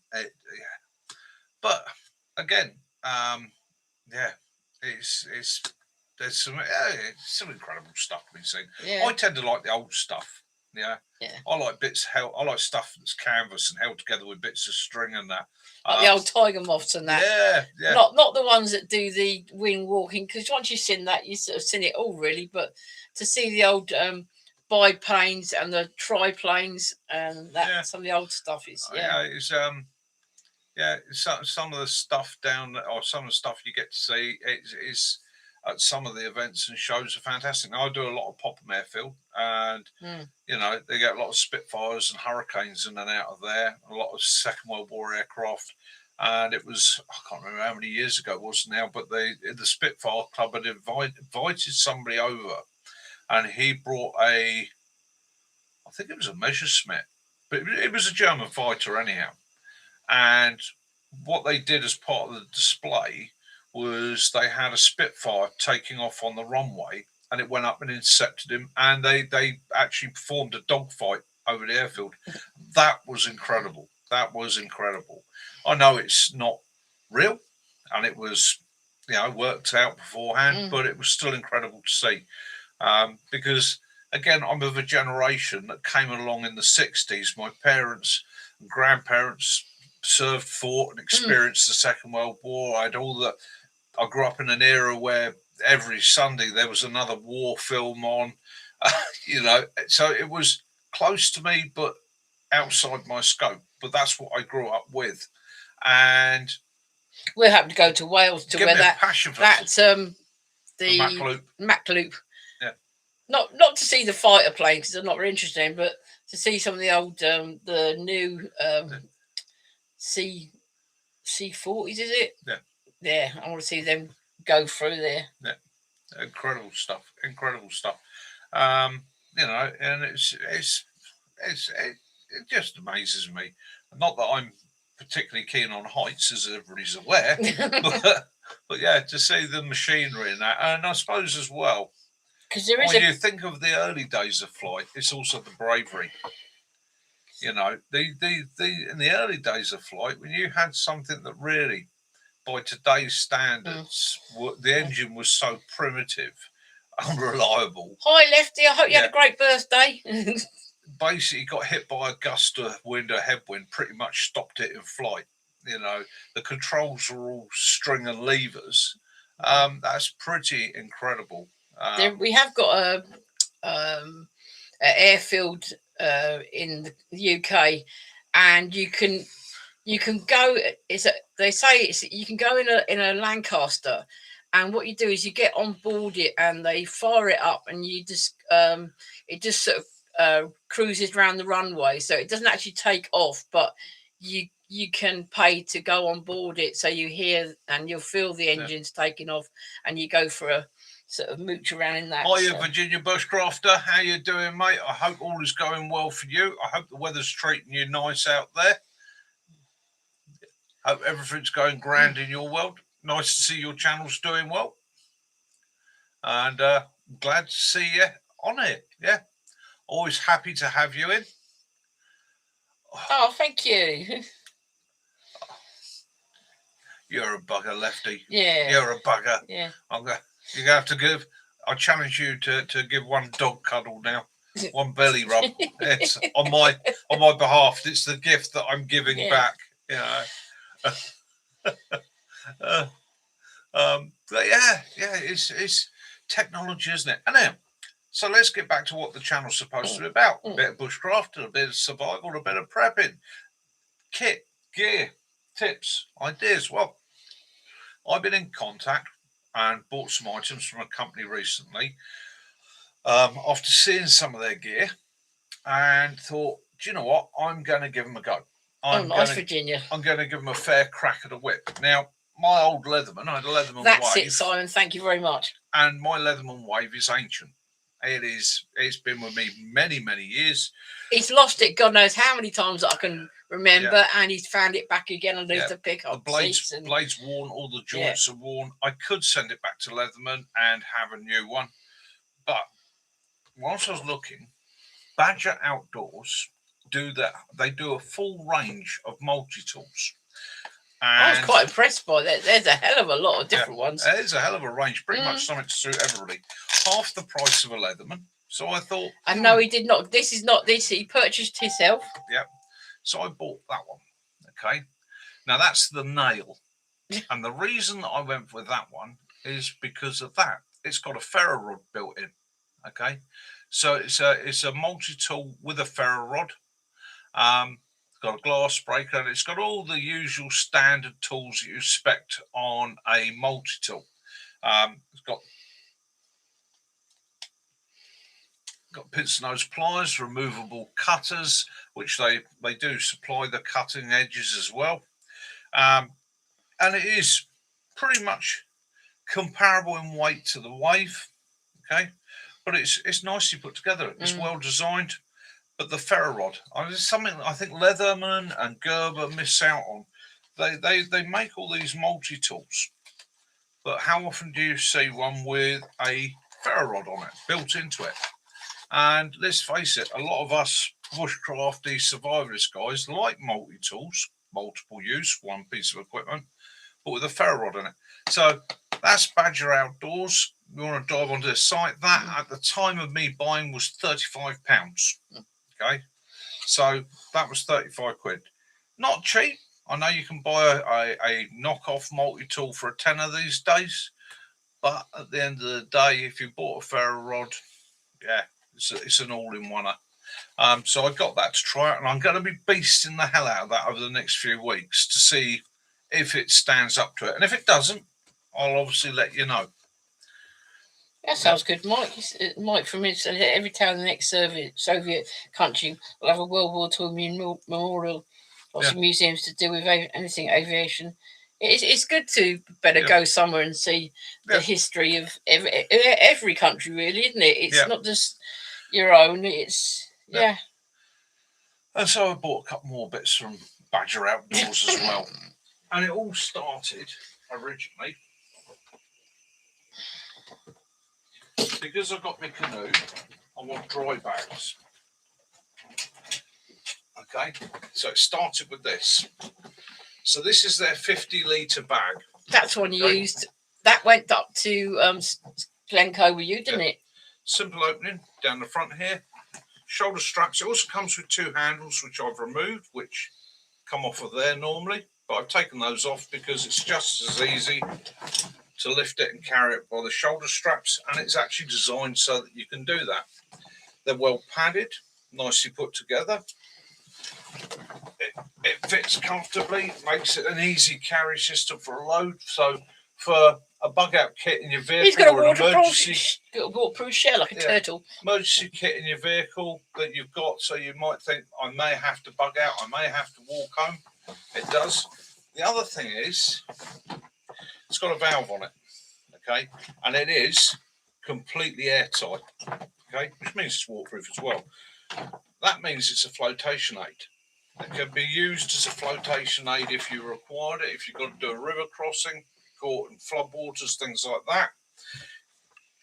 But again, there's some incredible stuff to be seen. Yeah. I tend to like the old stuff. Yeah. I like I like stuff that's canvas and held together with bits of string and that. Like the old tiger moths and that. Yeah. Not the ones that do the wing walking, because once you've seen that, you've sort of seen it all really. But to see the old biplanes and the triplanes and that some of the old stuff is some of the stuff some of the stuff you get to see is at some of the events and shows are fantastic. Now, I do a lot of Popham Airfield, and they get a lot of Spitfires and Hurricanes in and out of there, a lot of Second World War aircraft. And it was, I can't remember how many years ago it was now, but the Spitfire Club had invited somebody over, and he brought I think it was a Messerschmitt, but it was a German fighter anyhow. And what they did as part of the display was they had a Spitfire taking off on the runway, and it went up and intercepted him, and they actually performed a dogfight over the airfield. That was incredible. I know it's not real, and it was worked out beforehand, but it was still incredible to see, because again, I'm of a generation that came along in the 60s. My parents and grandparents fought and experienced the Second World War. I grew up in an era where every Sunday there was another war film on, so it was close to me, but outside my scope. But that's what I grew up with. And we happened to go to Wales to where that's the Machloop. Yeah. Not to see the fighter plane, because I'm not very interested in, but to see some of the old, the new C-40s, is it? Yeah. Yeah, I want to see them go through there. Yeah, incredible stuff. And it just amazes me. Not that I'm particularly keen on heights, as everybody's aware, but yeah, to see the machinery in that, and I suppose as well, because when you think of the early days of flight, it's also the bravery. In the early days of flight, when you had something that really, by today's standards, the engine was so primitive, unreliable. Hi, Lefty. I hope you had a great birthday. Basically, got hit by a gust of wind or headwind, pretty much stopped it in flight. The controls were all string and levers. That's pretty incredible. We have got an airfield in the UK, and you can go. You can go in a Lancaster, and what you do is you get on board it, and they fire it up, and you just it just sort of cruises around the runway, so it doesn't actually take off, but you can pay to go on board it, so you hear and you'll feel the engines taking off, and you go for a sort of mooch around in that. Hiya, Virginia Bushcrafter. How you doing, mate? I hope all is going well for you. I hope the weather's treating you nice out there. Hope everything's going grand in your world. Nice to see your channel's doing well. And glad to see you on here. Yeah. Always happy to have you in. Oh, thank you. You're a bugger, Lefty. Yeah. You're a bugger. Yeah. You're going to have to I challenge you to give one dog cuddle now. one belly rub. It's on my behalf. It's the gift that I'm giving back. You know. But yeah, it's technology, isn't it? And then, so let's get back to what the channel's supposed to be about. A bit of bushcraft, a bit of survival, a bit of prepping, kit, gear, tips, ideas. Well, I've been in contact and bought some items from a company recently after seeing some of their gear, and thought, do you know what? I'm going to give them a go. Virginia. I'm going to give them a fair crack at a whip. Now, my old Leatherman, I had a Leatherman That's Wave. it, Simon. Thank you very much. And my Leatherman Wave is ancient. It's been with me many, many years. He's lost it God knows how many times I can remember, and he's found it back again underneath the pickup. The blades worn, all the joints are worn. I could send it back to Leatherman and have a new one. But whilst I was looking, Badger Outdoors they do a full range of multi-tools. I was quite impressed by that. There's a hell of a lot of different ones. There's a hell of a range, pretty much something to suit everybody. Half the price of a Leatherman. So I thought... And no, he did not. This is not this. He purchased himself. Yep. So I bought that one. Okay. Now that's the nail. And the reason that I went with that one is because of that. It's got a ferro rod built in. Okay. So it's a multi-tool with a ferro rod. It's got a glass breaker, and it's got all the usual standard tools that you expect on a multi-tool. It's got pincer nose pliers, removable cutters, which they do supply the cutting edges as well. And it is pretty much comparable in weight to the Wave. Okay. But it's nicely put together. It's well designed. But the ferro rod, it's something I think Leatherman and Gerber miss out on. They make all these multi-tools, but how often do you see one with a ferro rod on it, built into it? And let's face it, a lot of us bushcrafty survivalist guys like multi-tools, multiple use, one piece of equipment, but with a ferro rod in it. So that's Badger Outdoors. We want to dive onto the site. That at the time of me buying was £35. Okay, so that was 35 quid. Not cheap. I know you can buy a knockoff multi-tool for a tenner these days, but at the end of the day, if you bought a ferro rod, it's an all-in-oneer. So I got that to try it, and I'm going to be beasting the hell out of that over the next few weeks to see if it stands up to it. And if it doesn't, I'll obviously let you know. That sounds good, Mike. Mike from said every town in the next Soviet country will have a World War II memorial. Lots of museums to do with anything aviation. It's good to go somewhere and see the history of every country, really, isn't it? It's not just your own. It's And so I bought a couple more bits from Badger Outdoors as well. And it all started originally because I got my canoe, I want dry bags. Okay, so it started with this. So this is their 50-litre bag. That's one you used. That went up to Glencoe with you, didn't it? Simple opening down the front here. Shoulder straps. It also comes with two handles, which I've removed, which come off of there normally. But I've taken those off because it's just as easy to lift it and carry it by the shoulder straps, and it's actually designed so that you can do that. They're well padded, nicely put together. It fits comfortably, makes it an easy carry system for a load. So for a bug out kit in your vehicle, he's got a waterproof shell like a turtle. Emergency kit in your vehicle that you've got, so you might think, I may have to bug out, I may have to walk home. It does. The other thing is, it's got a valve on it, okay, and it is completely airtight, okay, which means it's waterproof as well. That means it's a flotation aid. It can be used as a flotation aid if you required it, if you've got to do a river crossing, caught in floodwaters, things like that.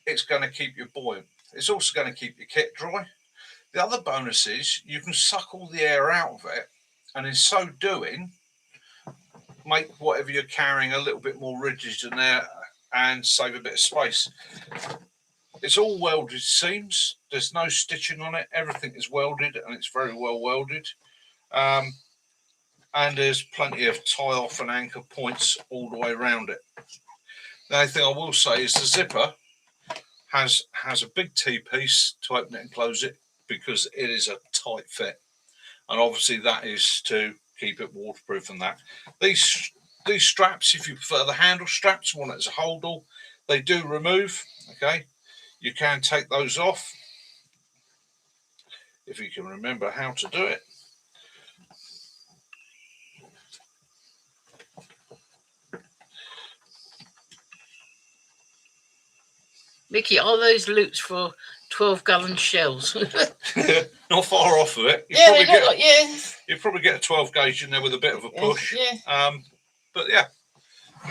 It's going to keep you buoyant. It's also going to keep your kit dry. The other bonus is you can suck all the air out of it, and in so doing, make whatever you're carrying a little bit more rigid in there and save a bit of space. it's all welded seams. There's no stitching on it. Everything is welded, and it's very well welded. And there's plenty of tie-off and anchor points all the way around it. The only thing I will say is the zipper has a big T-piece to open it and close it, because it is a tight fit, and obviously that is to keep it waterproof. And that these straps, if you prefer the handle straps, want it as a holdall, they do remove. Okay, you can take those off if you can remember how to do it. Mickey, are those loops for 12-gallon shells? Not far off of it. You probably get a 12 gauge in there with a bit of a push. But yeah,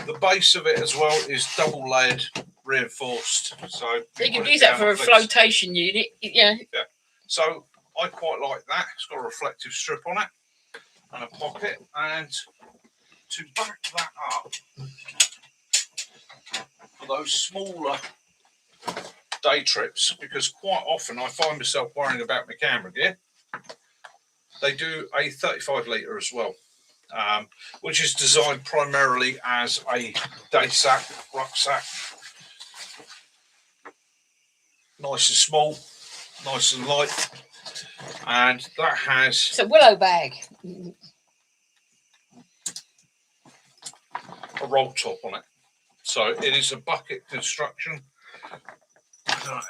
the base of it as well is double layered, reinforced. So you can use that for a flotation unit. Yeah. So I quite like that. It's got a reflective strip on it and a pocket. And to back that up, for those smaller day trips, because quite often I find myself worrying about my camera gear, they do a 35 litre as well, which is designed primarily as a day sack, rucksack. Nice and small, nice and light, and that has it's a willow bag, a roll top on it, so it is a bucket construction.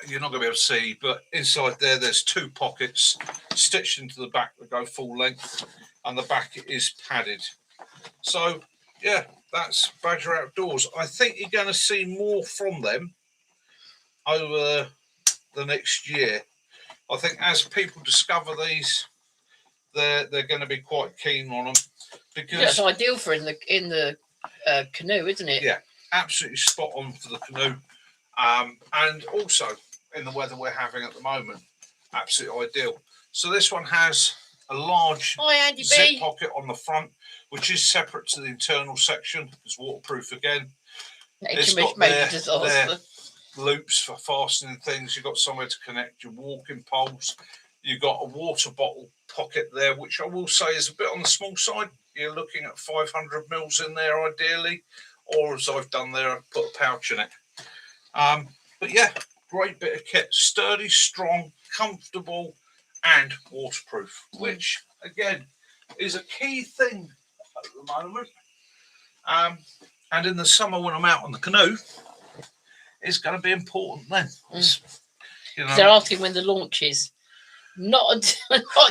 You're not going to be able to see, but inside there's two pockets stitched into the back that go full length, and the back is padded. So yeah, that's Badger Outdoors. I think you're going to see more from them over the next year. I think as people discover these, they're going to be quite keen on them, because it's ideal for in the canoe, isn't it? Yeah, absolutely spot on for the canoe. And also in the weather we're having at the moment, absolutely ideal. So this one has a large zip pocket on the front, which is separate to the internal section. It's waterproof again. It's got their loops for fastening things. You've got somewhere to connect your walking poles. You've got a water bottle pocket there, which I will say is a bit on the small side. You're looking at 500 mils in there ideally, or as I've done there, I've put a pouch in it. But yeah, great bit of kit, sturdy, strong, comfortable, and waterproof, which again is a key thing at the moment. And in the summer when I'm out on the canoe, it's going to be important then. You know, they're asking when the launch is. Not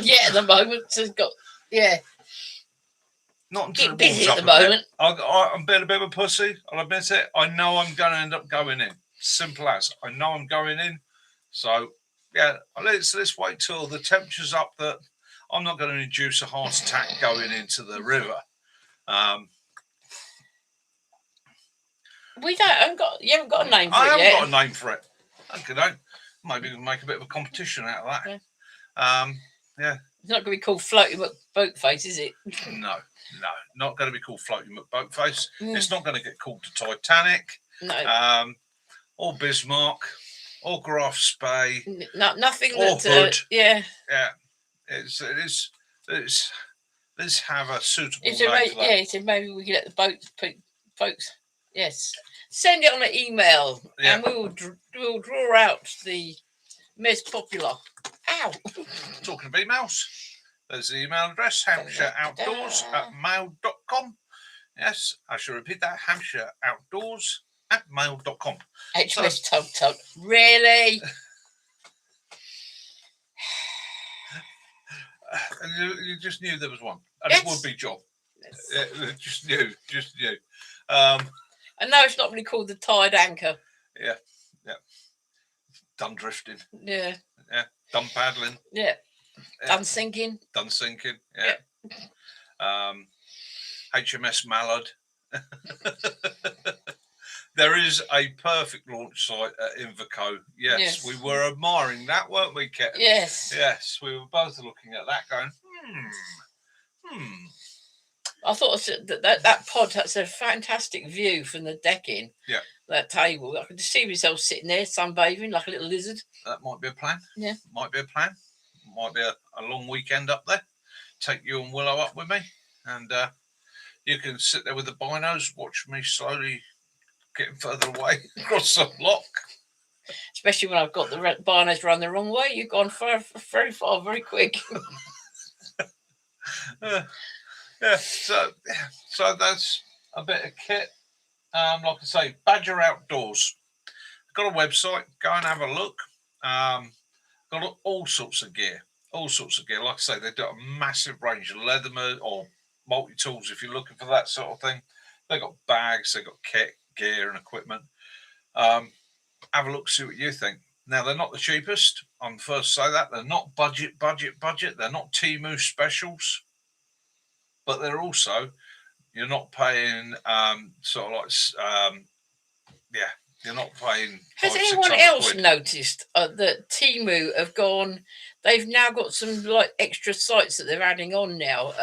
yet at the moment. So it's got not until it busy at the moment. I'm being a bit of a pussy. I'll admit it. I know I'm going to end up going in. Simple as. I know I'm going in. So yeah, let's wait till the temperature's up. That I'm not going to induce a heart attack going into the river. You haven't got a name for it yet. I haven't got a name for it. Okay, maybe we'll make a bit of a competition out of that. Yeah. It's not going to be called Floating McBoatface, is it? No, not going to be called Floating McBoatface. It's not going to get called the Titanic. No. Or Bismarck, or Graf Spey. Nothing. Or Hood. Yeah. Let's have a suitable name for that. Yeah, so maybe we can let the folks. Yes, send it on an email, and we'll draw out the most popular. Ow! Talking of emails, there's the email address, hampshireoutdoors@mail.com. Yes, I shall repeat that, hampshireoutdoors@mail.com. HMS Tug. Really? And you just knew there was one, and yes. It would be John. Yes. Just knew. I know it's not really called the Tide Anchor. Yeah. Done drifting. Yeah. Done paddling. Yeah. Done sinking. Yeah. HMS Mallard. There is a perfect launch site at Inverco. Yes, we were admiring that, weren't we, Ket? Yes. Yes, we were both looking at that going, I thought that pod, that's a fantastic view from the decking. Yeah. That table. I could just see myself sitting there sunbathing like a little lizard. That might be a plan. Yeah. Might be a plan. Might be a long weekend up there. Take you and Willow up with me. And you can sit there with the binos, watch me slowly getting further away across the block. Especially when I've got the binos run the wrong way. You've gone very far, very quick. Yeah, so that's a bit of kit. Like I say, Badger Outdoors. Got a website. Go and have a look. Got all sorts of gear. All sorts of gear. Like I say, they've got a massive range of Leatherman or multi-tools if you're looking for that sort of thing. They've got bags. They've got kit, gear and equipment. Have a look, see what you think. Now, they're not the cheapest. I'm the first to say that. They're not budget. They're not Temu specials. But they're also, you're not paying sort of like, you're not paying. Has anyone else noticed that Temu have gone? They've now got some like extra sites that they're adding on now.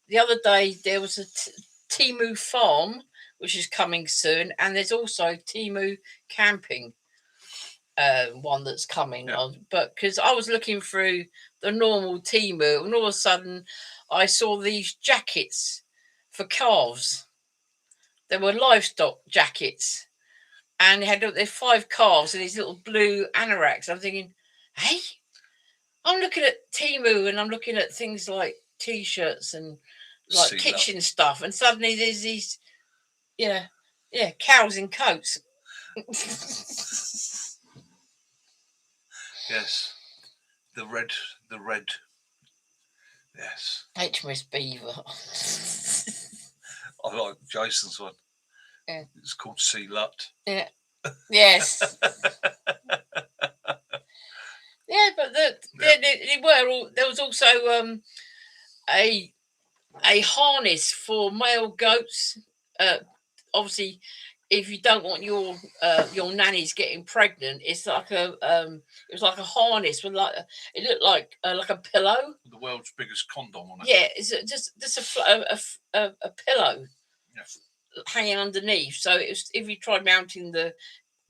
The other day there was a Temu farm which is coming soon, and there's also Temu camping one that's coming on. But because I was looking through the normal Temu, and all of a sudden I saw these jackets for calves. There were livestock jackets, and they had their 5 calves in these little blue anoraks. I'm thinking, hey, I'm looking at Temu and I'm looking at things like T-shirts and like kitchen stuff, and suddenly there's these, cows in coats. Yes, the red. Yes. HMS Beaver. I like Jason's one. Yeah. It's called Sea Lut. Yeah. Yes. Yeah, but there was also a harness for male goats. Obviously, if you don't want your nannies getting pregnant, it's like it was like a harness with it looked like a pillow. The world's biggest condom on it. Yeah, it's just a pillow hanging underneath. So it was, if you tried mounting the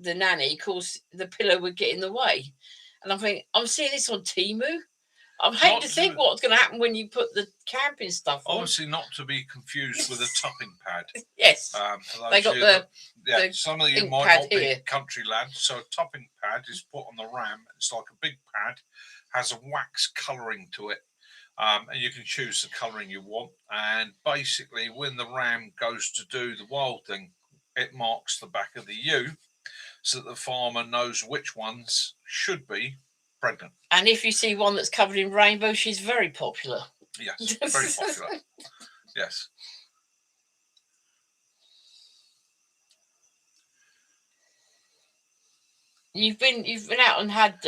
nanny, of course the pillow would get in the way. And I'm thinking, I'm seeing this on Temu. I hate to think what's going to happen when you put the camping stuff on. Obviously, not to be confused with a topping pad. Yes. They got the some of you might not be country lads. So a topping pad is put on the ram. It's like a big pad, has a wax colouring to it. And you can choose the colouring you want. And basically, when the ram goes to do the wild thing, it marks the back of the ewe so that the farmer knows which ones should be pregnant. And if you see one that's covered in rainbow, she's very popular. Yes, very popular. Yes. You've been out and had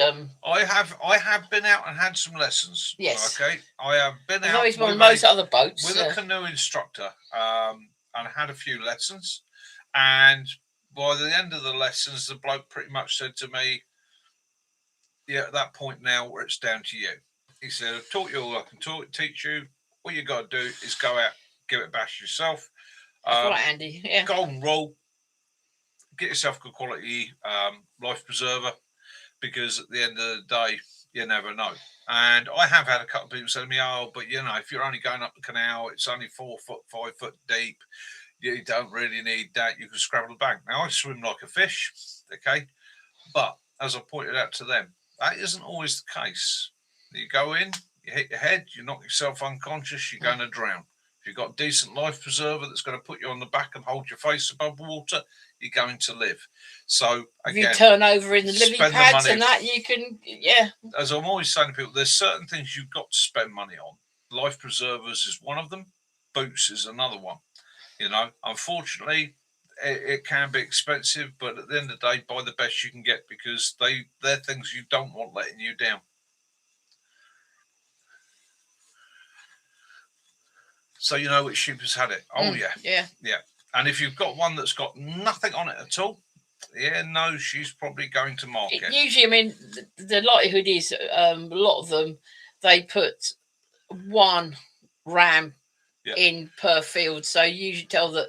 I have been out and had some lessons. Yes. Okay. I have been out with most other boats with a canoe instructor, and I had a few lessons, and by the end of the lessons, the bloke pretty much said to me, "Yeah, at that point now where it's down to you." He said, "I've taught you all I can teach you. All you got to do is go out, give it a bash yourself. Right, Andy. Yeah. Golden rule. Get yourself a good quality life preserver, because at the end of the day, you never know." And I have had a couple of people say to me, "Oh, but if you're only going up the canal, it's only 4 foot, 5 foot deep. You don't really need that. You can scrabble the bank." Now, I swim like a fish, okay? But as I pointed out to them, that isn't always the case. You go in, you hit your head, you knock yourself unconscious, you're going to drown. If you've got a decent life preserver that's going to put you on the back and hold your face above the water, you're going to live. So, again, if you turn over in the living pads and that, you can, As I'm always saying to people, there's certain things you've got to spend money on. Life preservers is one of them. Boots is another one. Unfortunately, it can be expensive, but at the end of the day, buy the best you can get, because they're things you don't want letting you down. So you know which sheep has had it. Oh, yeah. And if you've got one that's got nothing on it at all, she's probably going to market. Usually, I mean, the likelihood is a lot of them, they put one ram in per field. So you usually tell that,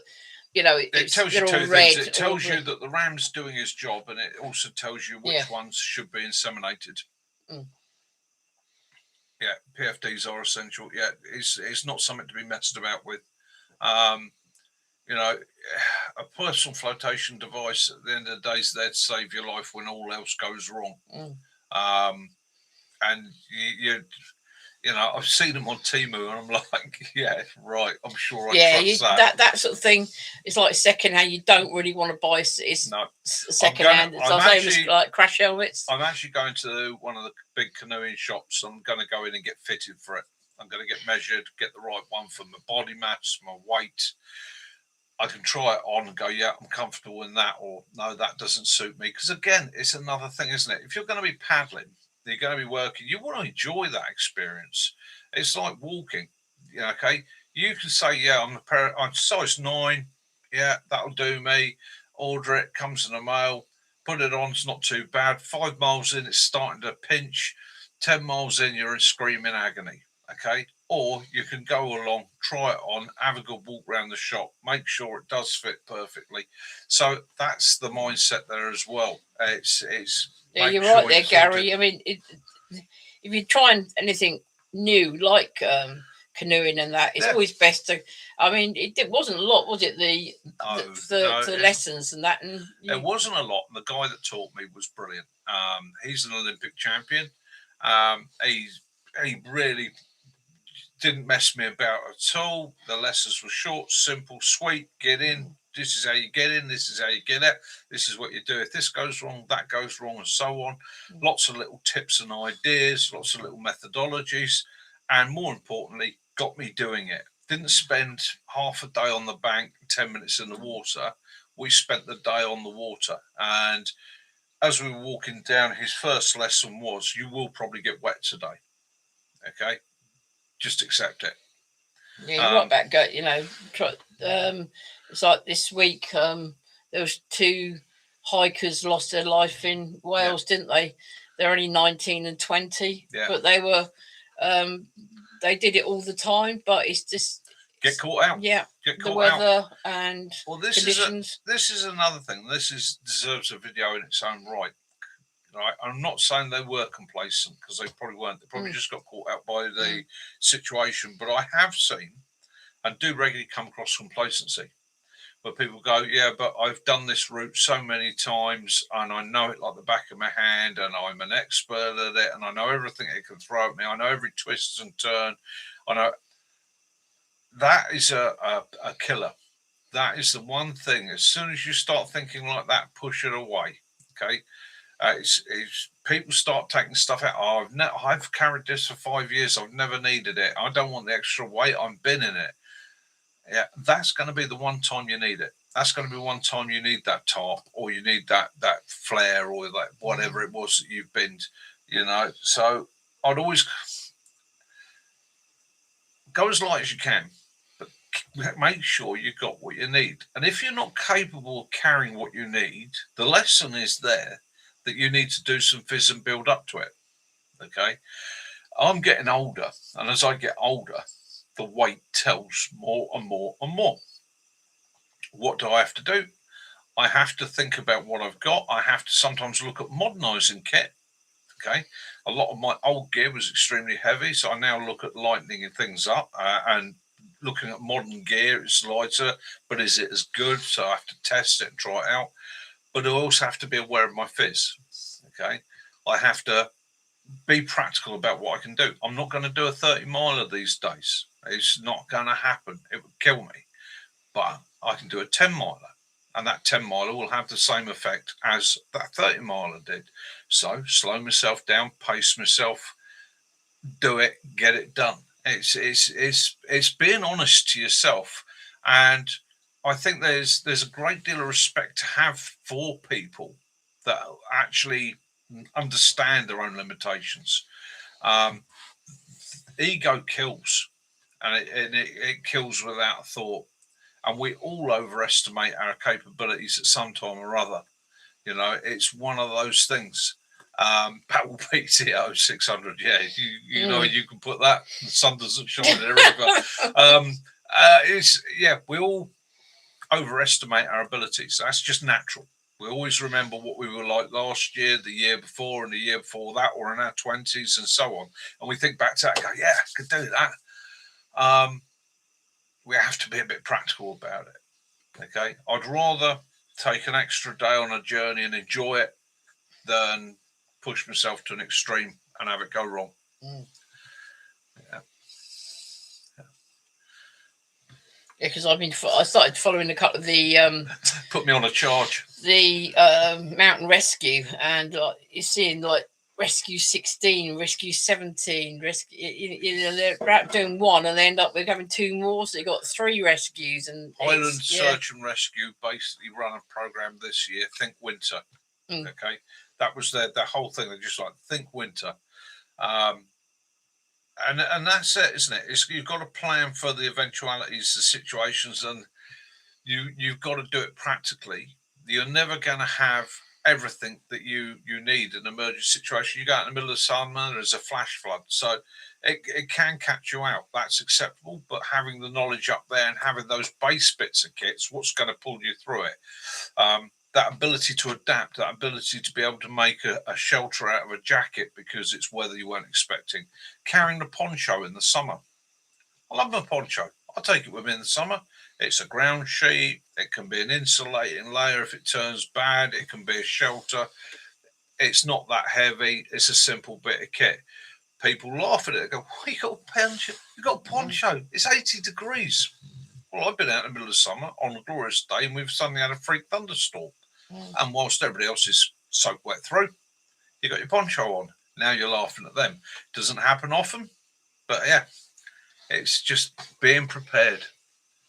you know, it tells you they're two all red. things. It tells you that the ram's doing his job, and it also tells you which ones should be inseminated. Yeah, PFDs are essential. Yeah, it's not something to be messed about with. You know, a personal flotation device at the end of the day is there to save your life when all else goes wrong. And you know, I've seen them on Temu, and I'm like, yeah, right. I'm sure I trust that sort of thing. It's like second hand. You don't really want to buy. It's no second hand. It's like crash helmets. I'm actually going to one of the big canoeing shops. I'm going to go in and get fitted for it. I'm going to get measured, get the right one for my body mass, my weight. I can try it on and go, yeah, I'm comfortable in that, or no, that doesn't suit me. Because again, it's another thing, isn't it? If you're going to be paddling, you're going to be working, you want to enjoy that experience. It's like walking. Yeah, okay. You can say, yeah, I'm size 9. Yeah, that'll do me. Order it, comes in the mail, put it on, it's not too bad. 5 miles in, it's starting to pinch. 10 miles in, you're in screaming agony. Okay. Or you can go along, try it on, have a good walk around the shop, make sure it does fit perfectly. So that's the mindset there as well. It's you're right there, Gary. I mean, if you're trying anything new like canoeing and that, it's always best to. I mean, it wasn't a lot, was it? The lessons and that, and it wasn't a lot. The guy that taught me was brilliant. He's an Olympic champion. He really didn't mess me about at all. The lessons were short, simple, sweet. Get in. This is how you get in. This is how you get out. This is what you do. If this goes wrong, that goes wrong, and so on. Lots of little tips and ideas, lots of little methodologies, and more importantly, got me doing it. Didn't spend half a day on the bank, 10 minutes in the water. We spent the day on the water. And as we were walking down, his first lesson was, you will probably get wet today. Okay? Just accept it. Yeah, you're right back. You know, it's like this week. There was 2 hikers lost their life in Wales, didn't they? They're only 19 and 20, but they were. They did it all the time, but it's just get caught out. Yeah, get caught the weather out. And conditions. This is another thing. This deserves a video in its own right. Right, I'm not saying they were complacent, because they probably weren't. They probably just got caught out by the situation. But I have seen and do regularly come across complacency, where people go, yeah, but I've done this route so many times and I know it like the back of my hand, and I'm an expert at it, and I know everything it can throw at me. I know every twist and turn. I know. That is a killer. That is the one thing. As soon as you start thinking like that, push it away. Okay. It's people start taking stuff out. Oh, I've carried this for 5 years. I've never needed it. I don't want the extra weight. I'm binning it. Yeah, that's going to be the one time you need it. That's going to be one time you need that tarp, or you need that flare, or that whatever it was that you've binned. You know, so I'd always go as light as you can, but make sure you've got what you need. And if you're not capable of carrying what you need, the lesson is there that you need to do some fizz and build up to it. Okay, I'm getting older, and as I get older, the weight tells more and more and more. What do I have to do? I have to think about what I've got. I have to sometimes look at modernising kit. Okay, a lot of my old gear was extremely heavy, so I now look at lightening things up and looking at modern gear. It's lighter, but is it as good? So I have to test it and try it out. But I also have to be aware of my fizz. Okay, I have to be practical about what I can do. I'm not going to do a 30-miler these days. It's not going to happen. It would kill me. But I can do a 10-miler, and that 10-miler will have the same effect as that 30-miler did. So slow myself down, pace myself, do it, get it done. It's being honest to yourself, and I think there's a great deal of respect to have for people that actually understand their own limitations. Ego kills, and it kills without a thought. And we all overestimate our capabilities at some time or other. You know, it's one of those things. Paddle PTO 600, yeah, you know, you can put that. The sun doesn't shine there either. We all overestimate our abilities. That's just natural. We always remember what we were like last year, the year before, and the year before that, or in our 20s and so on. And we think back to that and go, yeah, I could do that. We have to be a bit practical about it. Okay. I'd rather take an extra day on a journey and enjoy it than push myself to an extreme and have it go wrong. Yeah. Yeah, because I started following a couple of the put me on a charge. The mountain rescue, and you're seeing like rescue 16, rescue 17, rescue. They're about doing one, and they end up with having 2 more. So they got 3 rescues. And Highland Search and Rescue basically run a program this year. Think Winter. Okay, that was their whole thing. They're just like think Winter. And that's it, isn't it? You've got to plan for the eventualities, the situations, and you've got to do it practically. You're never going to have everything that you need in an emergency situation. You go out in the middle of the summer, there's a flash flood, so it can catch you out. That's acceptable, but having the knowledge up there and having those base bits of kits, what's going to pull you through it? That ability to adapt, that ability to be able to make a shelter out of a jacket because it's weather you weren't expecting. Carrying the poncho in the summer. I love my poncho. I'll take it with me in the summer. It's a ground sheet. It can be an insulating layer if it turns bad. It can be a shelter. It's not that heavy. It's a simple bit of kit. People laugh at it. They go, "What, you got a poncho? You got a poncho? It's 80 degrees." Well, I've been out in the middle of summer on a glorious day, and we've suddenly had a freak thunderstorm. And whilst everybody else is soaked wet through, you got your poncho on. Now you're laughing at them. Doesn't happen often, but yeah, it's just being prepared.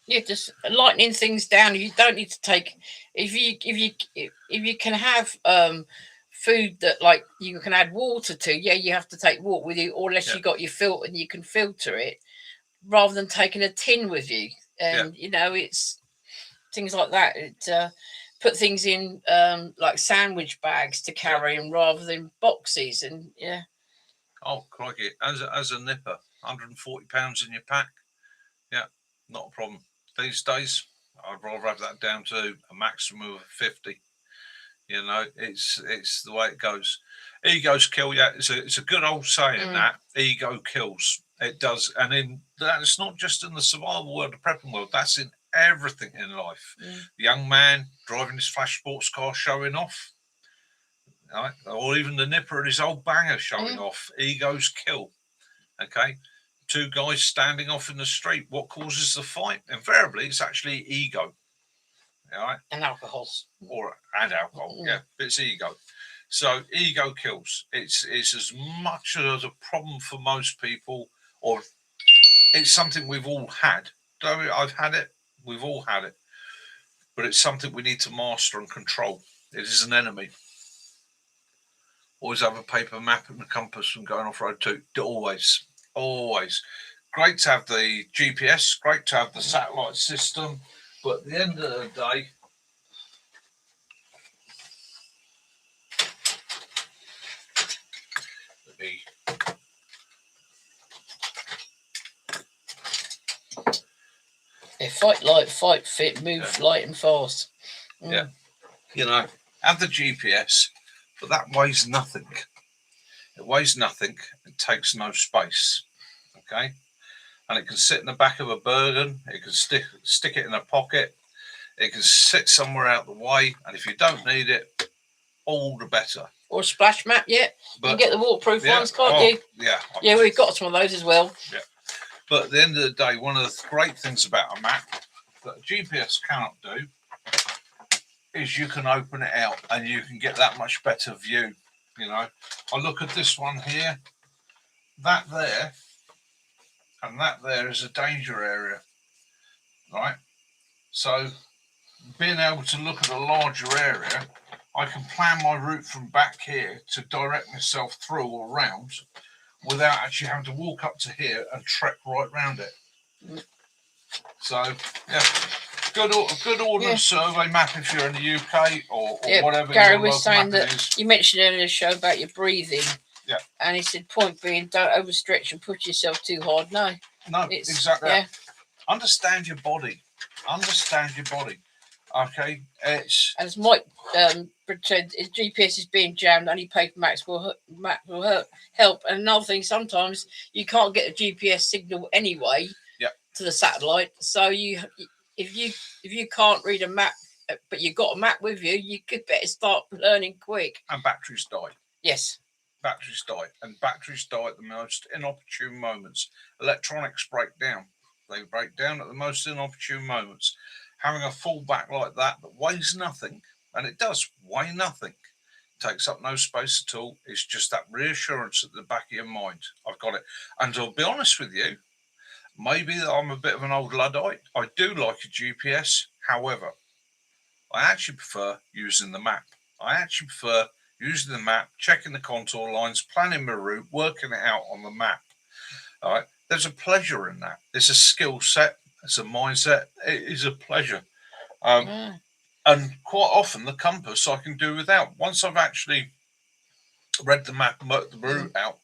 Yeah, just lightening things down. You don't need to take if you can have food that like you can add water to. Yeah, you have to take water with you, or unless you got your filter and you can filter it, rather than taking a tin with you. And it's things like that. It put things in like sandwich bags to carry, and rather than boxes. And oh crikey, as a nipper, 140 pounds in your pack. Yeah, not a problem. These days, I'd rather have that down to a maximum of 50. You know, it's the way it goes. Egos kill. Yeah, it's a good old saying that ego kills. It does, and that's not just in the survival world, the prepping world. That's in everything in life. The young man driving his flash sports car, showing off, right? Or even the nipper and his old banger showing off. Egos kill. Okay, 2 guys standing off in the street. What causes the fight? Invariably, it's actually ego. All right, and alcohol. And alcohol. Yeah, but it's ego. So ego kills. It's as much as a problem for most people, or it's something we've all had. I've had it. We've all had it. But it's something we need to master and control. It is an enemy. Always have a paper map and a compass when going off-road too. Always. Great to have the GPS. Great to have the satellite system. But at the end of the day, fight light, fight fit, move light and fast. Yeah, have the GPS, but that weighs nothing. It weighs nothing. It takes no space. Okay, and it can sit in the back of a Bergen. It can stick it in a pocket. It can sit somewhere out the way, and if you don't need it, all the better. Or a splash mat, you can get the waterproof ones, can't you? Yeah, we've got some of those as well. Yeah, but at the end of the day, one of the great things about a map that a GPS cannot do is you can open it out and you can get that much better view. I look at this one here, that there, and that there is a danger area, right? So being able to look at a larger area, I can plan my route from back here to direct myself through or around without actually having to walk up to here and trek right round it. So, yeah, good ordnance survey map if you're in the UK or whatever. Gary was saying that you mentioned earlier in the show about your breathing. Yeah. And he said, point being, don't overstretch and push yourself too hard. No, exactly. Yeah. understand your body. Understand your body. Okay, it's as Mike pretend his GPS is being jammed. Only paper maps will help. And another thing, sometimes you can't get a GPS signal anyway. Yep. To the satellite. So if you can't read a map, but you've got a map with you, you could better start learning quick. And batteries die. Yes. Batteries die, and batteries die at the most inopportune moments. Electronics break down. They break down at the most inopportune moments. Having a fallback like that weighs nothing, and it does weigh nothing, takes up no space at all. It's just that reassurance at the back of your mind. I've got it. And I'll be honest with you, maybe I'm a bit of an old Luddite. I do like a GPS. However, I actually prefer using the map. I actually prefer using the map, checking the contour lines, planning my route, working it out on the map. All right. There's a pleasure in that. It's a skill set. It's a mindset. It is a pleasure. And quite often the compass I can do without. Once I've actually read the map and worked the route out,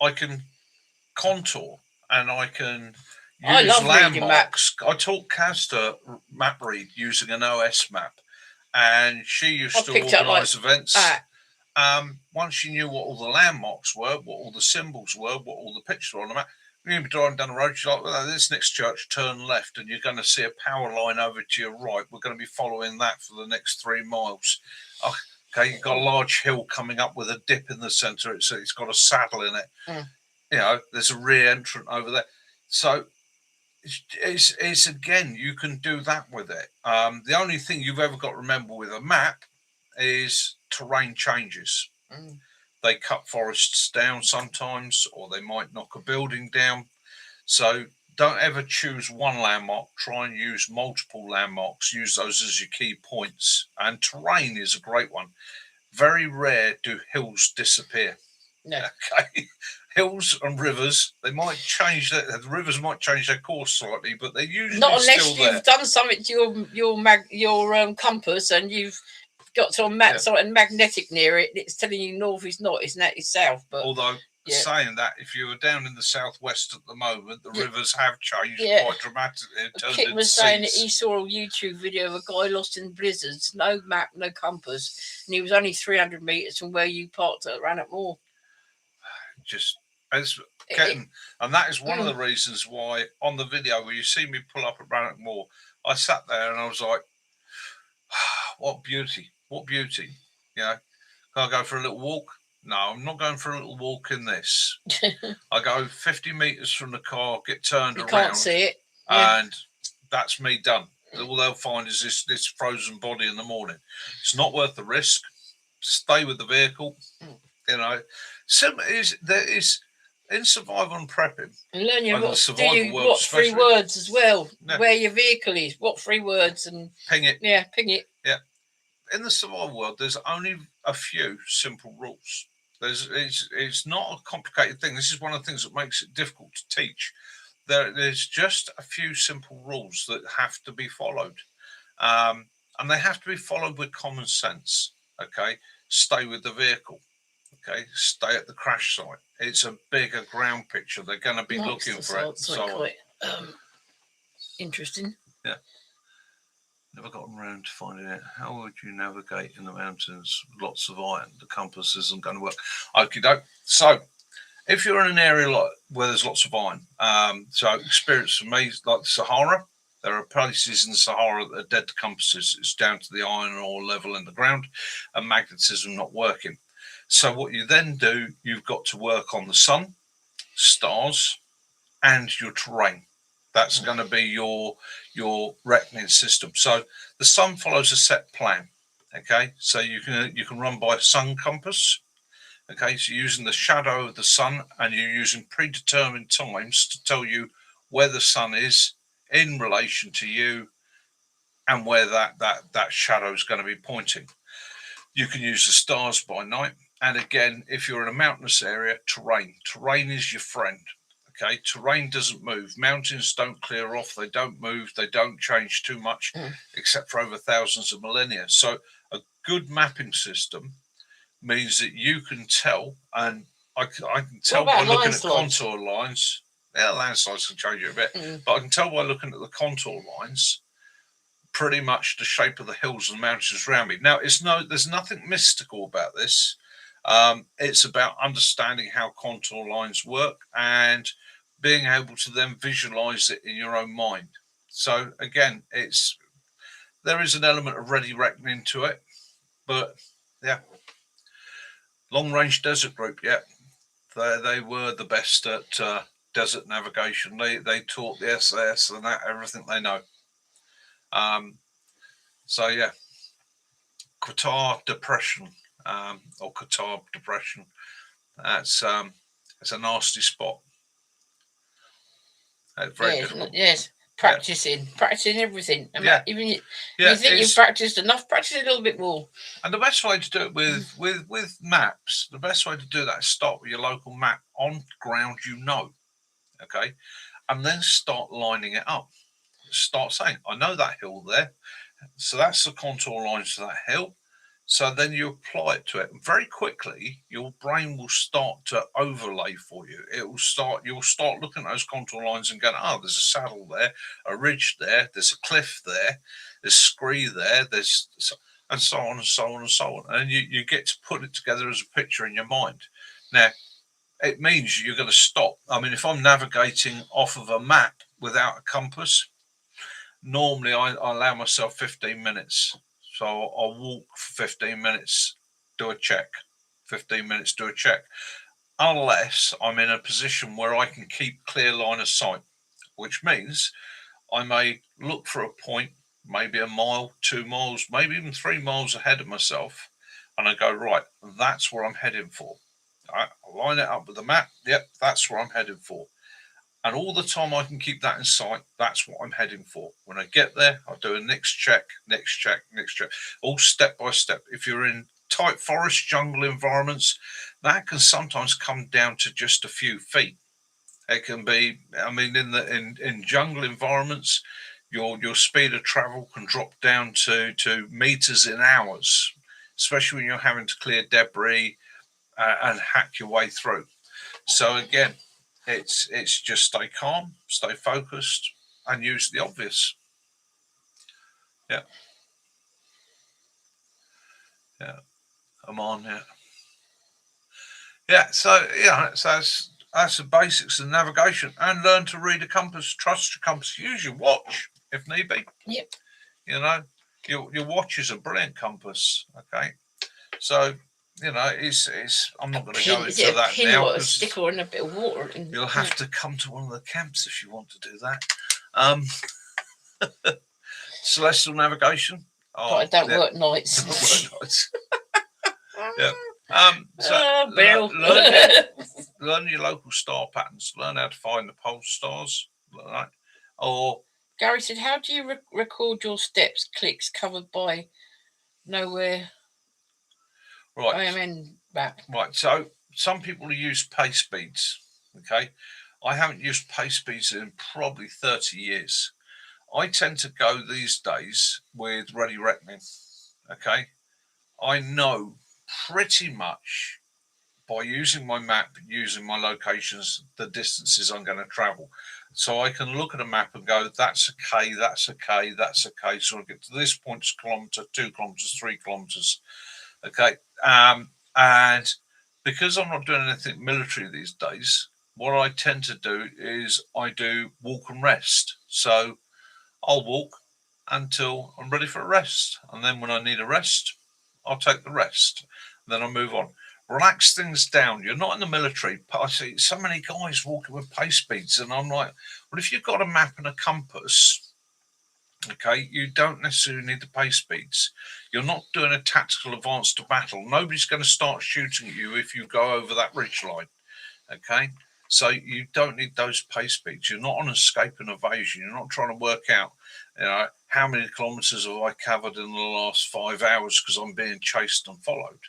I can contour and I can use landmarks. I taught Kaz to map read using an OS map, and she used to organise events. Once she knew what all the landmarks were, what all the symbols were, what all the pictures were on the map, you'd be driving down the road, she's like, well, this next church, turn left, and you're going to see a power line over to your right. We're going to be following that for the next 3 miles. Okay, you've got a large hill coming up with a dip in the centre. It's got a saddle in it. You know, there's a rear entrant over there. So it's again, you can do that with it. The only thing you've ever got to remember with a map is terrain changes. They cut forests down sometimes, or they might knock a building down. So don't ever choose one landmark. Try and use multiple landmarks. Use those as your key points. And terrain is a great one. Very rare do hills disappear. No. Okay. Hills and rivers, they might change. The rivers might change their course slightly, but they're usually not unless still there. You've done something to your compass, and you've got some something magnetic near it. It's telling you north is not, isn't that? It's south. But although saying that, if you were down in the southwest at the moment, the rivers have changed quite dramatically. Kit was saying that he saw a YouTube video of a guy lost in blizzards, no map, no compass, and he was only 300 meters from where you parked at Rannoch Moor. Just as getting, and that is one of the reasons why on the video where you see me pull up at Rannoch Moor, I sat there and I was like, what beauty, what beauty. You know, can I go for a little walk? No, I'm not going for a little walk in this. I go 50 meters from the car, get turned around. Can't see it. And that's me done. All they'll find is this frozen body in the morning. It's not worth the risk. Stay with the vehicle. You know, there is in survival and prepping. And learn your what 3 words as well. Yeah. Where your vehicle is, what 3 words, and ping it. Yeah, ping it. Yeah. In the survival world, there's only a few simple rules. It's not a complicated thing. This is one of the things that makes it difficult to teach. There's just a few simple rules that have to be followed, and they have to be followed with common sense. Okay, stay with the vehicle. Okay, stay at the crash site. It's a bigger ground picture. They're going to be looking for it. So interesting. Yeah. Never gotten around to finding out how would you navigate in the mountains. Lots of iron. The compass isn't going to work. Okie doke. So, if you're in an area where there's lots of iron, so experience for me like the Sahara. There are places in the Sahara that are dead to compasses. It's down to the iron ore level in the ground, and magnetism not working. So what you then do, you've got to work on the sun, stars, and your terrain. That's going to be your reckoning system. So the sun follows a set plan. Okay, so you can run by a sun compass. Okay, so you're using the shadow of the sun, and you're using predetermined times to tell you where the sun is in relation to you, and where that shadow is going to be pointing. You can use the stars by night. And again, if you're in a mountainous area, terrain. Terrain is your friend. Okay, terrain doesn't move. Mountains don't clear off. They don't move. They don't change too much, except for over thousands of millennia. So a good mapping system means that you can tell, and I can tell by looking at contour lines Yeah, landslides can change it a bit, but I can tell by looking at the contour lines pretty much the shape of the hills and mountains around me. Now, there's nothing mystical about this. It's about understanding how contour lines work and being able to then visualize it in your own mind. So again, there is an element of ready reckoning to it, but yeah, Long Range Desert Group, yeah, they were the best at desert navigation. They taught the SAS and that everything they know. So yeah, Qatar Depression, or Qatar Depression. That's it's a nasty spot. Very difficult. Yes, practicing everything. Yeah. Even you think you've practiced enough, practice a little bit more. And the best way to do it with maps, the best way to do that is start with your local map on ground okay, and then start lining it up. Start saying, I know that hill there, so that's the contour lines to that hill. So then you apply it to it, and very quickly your brain will start to overlay for you. You'll start looking at those contour lines and going, oh, there's a saddle there, a ridge there, there's a cliff there, there's scree there, and so on and so on and so on. And you get to put it together as a picture in your mind. Now, it means you're going to stop. I mean, if I'm navigating off of a map without a compass, normally I allow myself 15 minutes. So I'll walk for 15 minutes, do a check, 15 minutes, do a check. Unless I'm in a position where I can keep clear line of sight, which means I may look for a point, maybe a mile, 2 miles, maybe even 3 miles ahead of myself. And I go, right, that's where I'm heading for. I line it up with the map. Yep, that's where I'm heading for. And all the time I can keep that in sight, that's what I'm heading for. When I get there, I'll do a next check, all step by step. If you're in tight forest jungle environments, that can sometimes come down to just a few feet. It can be, I mean, in jungle environments, your speed of travel can drop down to meters in hours, especially when you're having to clear debris and hack your way through. So again, it's just stay calm, stay focused, and use the obvious. Yeah. I'm on. So that's the basics of navigation, and learn to read a compass. Trust your compass. Use your watch if need be. Yep. Your watch is a brilliant compass. Okay. So it's. I'm not going to go into that now. Or a stick or in a bit of water. You'll have to come to one of the camps if you want to do that. Celestial navigation. But I don't work nights. Don't work nights. Yeah. Learn your local star patterns. Learn how to find the pole stars. Right? Or Gary said, "How do you record your steps, clicks covered by nowhere?" Right. IMN map. Right. So some people use pace beads. Okay. I haven't used pace beads in probably 30 years. I tend to go these days with ready reckoning. Okay. I know pretty much by using my map, using my locations, the distances I'm going to travel. So I can look at a map and go, that's a K, that's a K, that's a K. So I get to this point, it's a kilometre, 2 kilometres, 3 kilometres. Okay. And because I'm not doing anything military these days, what I tend to do is I do walk and rest. So I'll walk until I'm ready for a rest. And then when I need a rest, I'll take the rest. Then I'll move on. Relax things down. You're not in the military. I see so many guys walking with pace beads, and I'm like, well, if you've got a map and a compass, okay, you don't necessarily need the pace beads. You're not doing a tactical advance to battle. Nobody's going to start shooting at you if you go over that ridge line. Okay, so you don't need those pace beads. You're not on escape and evasion. You're not trying to work out, how many kilometers have I covered in the last 5 hours because I'm being chased and followed.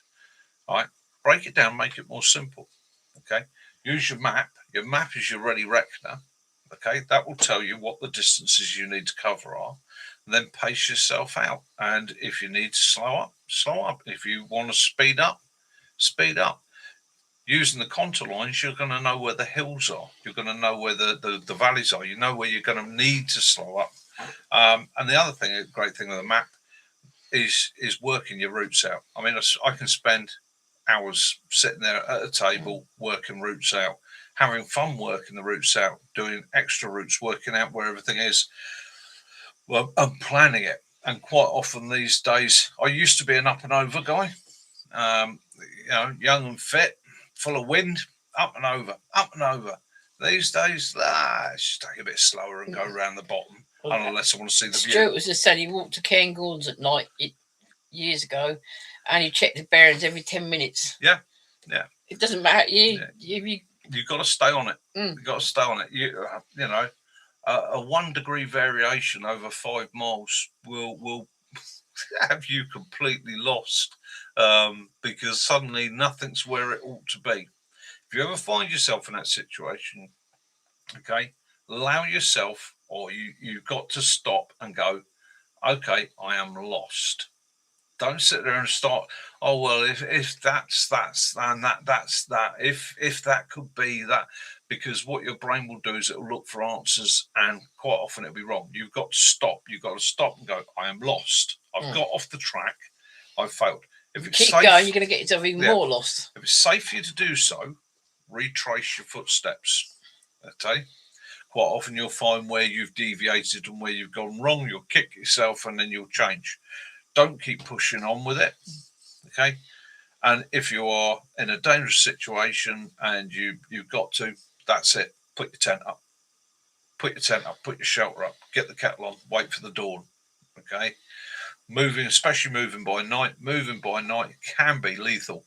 All right, break it down, make it more simple. Okay, use your map. Your map is your ready reckoner. Okay, that will tell you what the distances you need to cover are. And then pace yourself out. And if you need to slow up, slow up. If you want to speed up, speed up. Using the contour lines, you're going to know where the hills are. You're going to know where the valleys are. You know where you're going to need to slow up. And the other thing, a great thing with the map, is working your routes out. I mean, I can spend hours sitting there at a table working routes out, having fun working the routes out, doing extra routes, working out where everything is. Well, I'm planning it. And quite often these days, I used to be an up and over guy, young and fit, full of wind, up and over, up and over. These days, just take a bit slower and go around the bottom, unless I want to see the view. Stuart was just saying he walked to Cairngorms at night years ago, and he checked the bearings every 10 minutes. Yeah. It doesn't matter. You've got to stay on it. You've got to stay on it. A 1 degree variation over 5 miles will have you completely lost, because suddenly nothing's where it ought to be. If you ever find yourself in that situation, okay, allow yourself, or you've got to stop and go, okay, I am lost. Don't sit there and start, oh well, if that's and that's that, if that could be that, because what your brain will do is it will look for answers, and quite often it'll be wrong. You've got to stop. You've got to stop and go, I am lost. I've got off the track. I've failed. If it's keep safe, going, you're going to get yourself even more lost. If it's safe for you to do so, retrace your footsteps. Okay. Quite often you'll find where you've deviated and where you've gone wrong. You'll kick yourself and then you'll change. Don't keep pushing on with it. Okay. And if you are in a dangerous situation and you've got to, that's it. Put your tent up. Put your tent up. Put your shelter up. Get the kettle on. Wait for the dawn. Okay. Moving, especially moving by night can be lethal.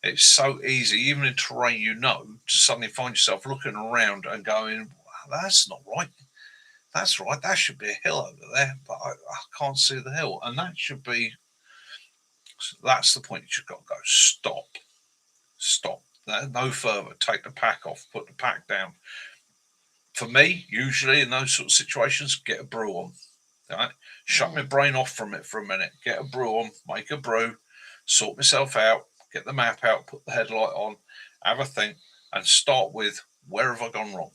It's so easy, even in terrain, to suddenly find yourself looking around and going, wow, that's not right. That's right. That should be a hill over there, but I can't see the hill. And that's the point. You've got to go, stop. No further. Take the pack off, put the pack down. For me, usually in those sort of situations, get a brew on. Right? Shut my brain off from it for a minute. Get a brew on, make a brew, sort myself out, get the map out, put the headlight on, have a think, and start with where have I gone wrong?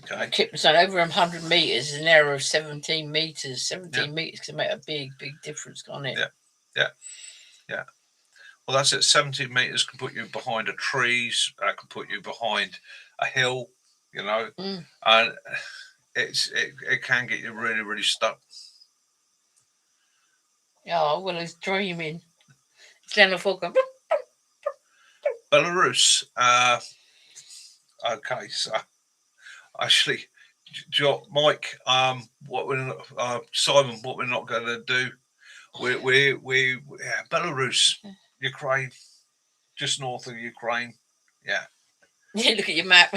Okay. Kip was saying over 100 meters is an error of 17 meters. 17 meters can make a big difference, can't it? Yeah. Well, that's it. 17 meters can put you behind a trees. That can put you behind a hill. And it can get you really, really stuck. Oh, well, it's dreaming. It's Leonard Falcon. Belarus. Okay, so actually, Mike, what we're Simon, what we're not going to do, we Belarus, Ukraine, just north of Ukraine. Yeah. Yeah, look at your map.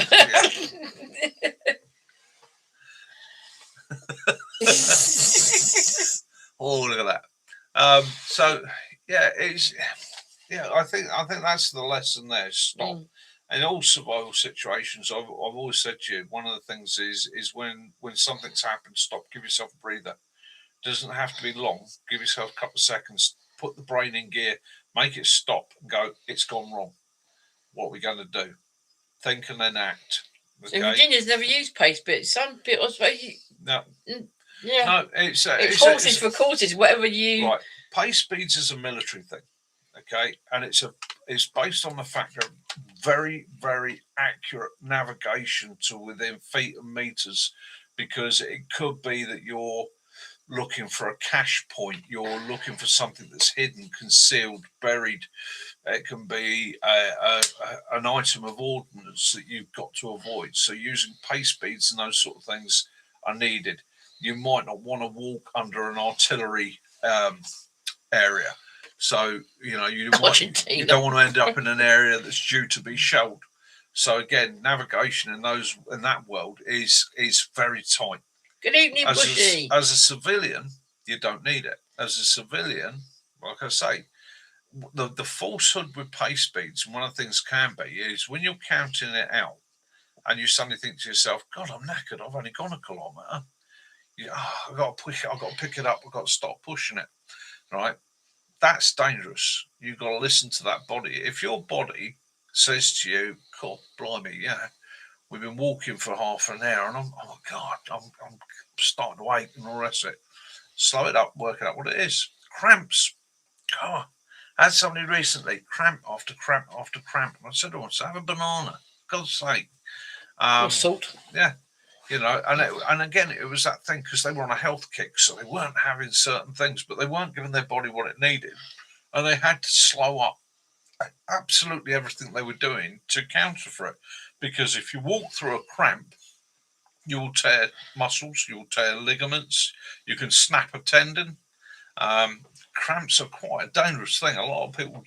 Oh, look at that. So yeah, I think that's the lesson there. Stop. In all survival situations, I've always said to you, one of the things is when something's happened, stop, give yourself a breather. Doesn't have to be long. Give yourself a couple of seconds, put the brain in gear, make it stop and go, it's gone wrong. What are we going to do? Think and then act. Okay? So Virginia's never used pace bits. Some people, I suppose. No. Yeah. No, it's horses for courses, whatever you. Right. Pace speeds is a military thing. Okay, and it's based on the fact of very, very accurate navigation to within feet and meters, because it could be that you're looking for a cache point, you're looking for something that's hidden, concealed, buried. It can be an item of ordnance that you've got to avoid. So using pace speeds and those sort of things are needed. You might not want to walk under an artillery area. So, you don't want to end up in an area that's due to be shelled. So again, navigation in that world is very tight. Good evening, Bushy. As a civilian, you don't need it. As a civilian, like I say, the falsehood with pace speeds, and one of the things can be, is when you're counting it out and you suddenly think to yourself, God, I'm knackered, I've only gone a kilometre. I've got to pick it up, I've got to stop pushing it. Right? That's dangerous. You've got to listen to that body. If your body says to you, God, blimey, yeah, we've been walking for half an hour, and oh my God, I'm starting to ache and all the rest of it. Slow it up, work out what it is. Cramps. Oh, I had somebody recently, cramp after cramp after cramp. I said, "Oh, have a banana, God's sake." Or salt. Yeah, and again, it was that thing because they were on a health kick, so they weren't having certain things, but they weren't giving their body what it needed, and they had to slow up absolutely everything they were doing to counter for it. Because if you walk through a cramp, you will tear muscles, you'll tear ligaments, you can snap a tendon. Cramps are quite a dangerous thing. A lot of people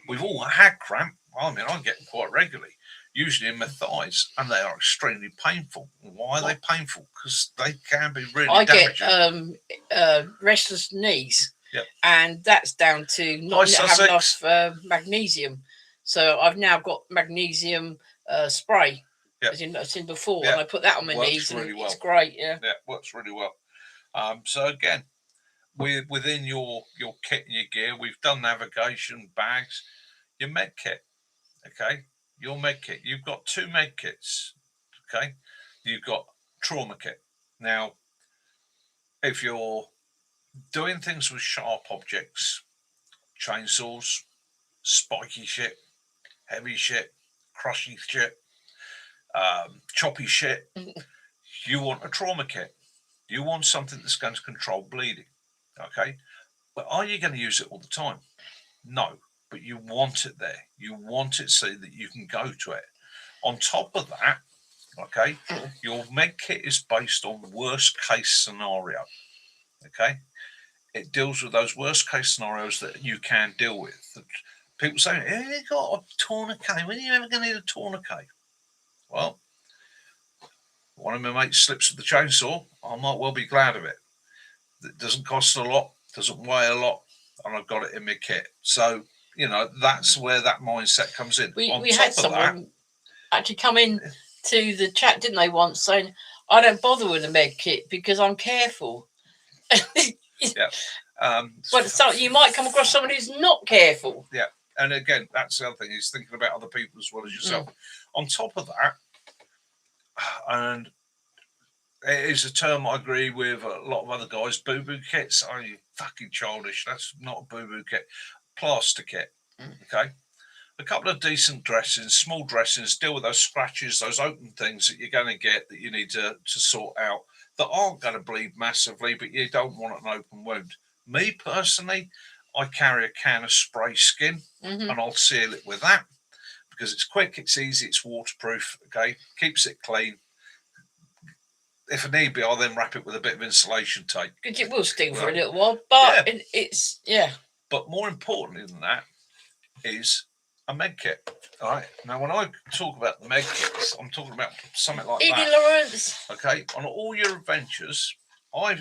we've all had cramp. I mean, I get them quite regularly, usually in my thighs, and they are extremely painful. Why are they painful? Because they can be really damaging. I get restless knees, Yep. And that's down to not having enough magnesium. So I've now got magnesium spray. Yep. As I've seen before, and I put that on my knees, and it's great. Yeah, it works really well. So again, within your kit and your gear, we've done navigation, bags, your med kit. Okay, your med kit. You've got 2 med kits. Okay, you've got trauma kit. Now, if you're doing things with sharp objects, chainsaws, spiky shit, heavy shit, crushing shit, choppy shit, you want a trauma kit. You want something that's going to control bleeding. Okay, but are you going to use it all the time? No, but you want it there. You want it so that you can go to it. On top of that, okay, your med kit is based on worst case scenario. Okay, it deals with those worst case scenarios that you can deal with. People say, "Have you got a tourniquet? When are you ever going to need a tourniquet?" Well, one of my mates slips with the chainsaw. I might well be glad of it. It doesn't cost a lot, doesn't weigh a lot, and I've got it in my kit. So, that's where that mindset comes in. We had someone actually come in to the chat, didn't they, once, saying, I don't bother with a med kit because I'm careful. Yeah. But so you might come across someone who's not careful. Yeah. And again, that's the other thing, is thinking about other people as well as yourself. On top of that, and it is a term I agree with a lot of other guys, boo-boo kits. Oh, you fucking childish. That's not a boo-boo kit. Plaster kit. Okay? A couple of decent dressings, small dressings, deal with those scratches, those open things that you're going to get that you need to sort out that aren't going to bleed massively, but you don't want an open wound. Me, personally, I carry a can of spray skin, and I'll seal it with that because it's quick, it's easy, it's waterproof, okay? Keeps it clean. If need be, I'll then wrap it with a bit of insulation tape. Because it will sting for a little while, but it's. But more importantly than that is a med kit. All right. Now, when I talk about the med kits, I'm talking about something like Edie that. Lawrence. Okay. On all your adventures, I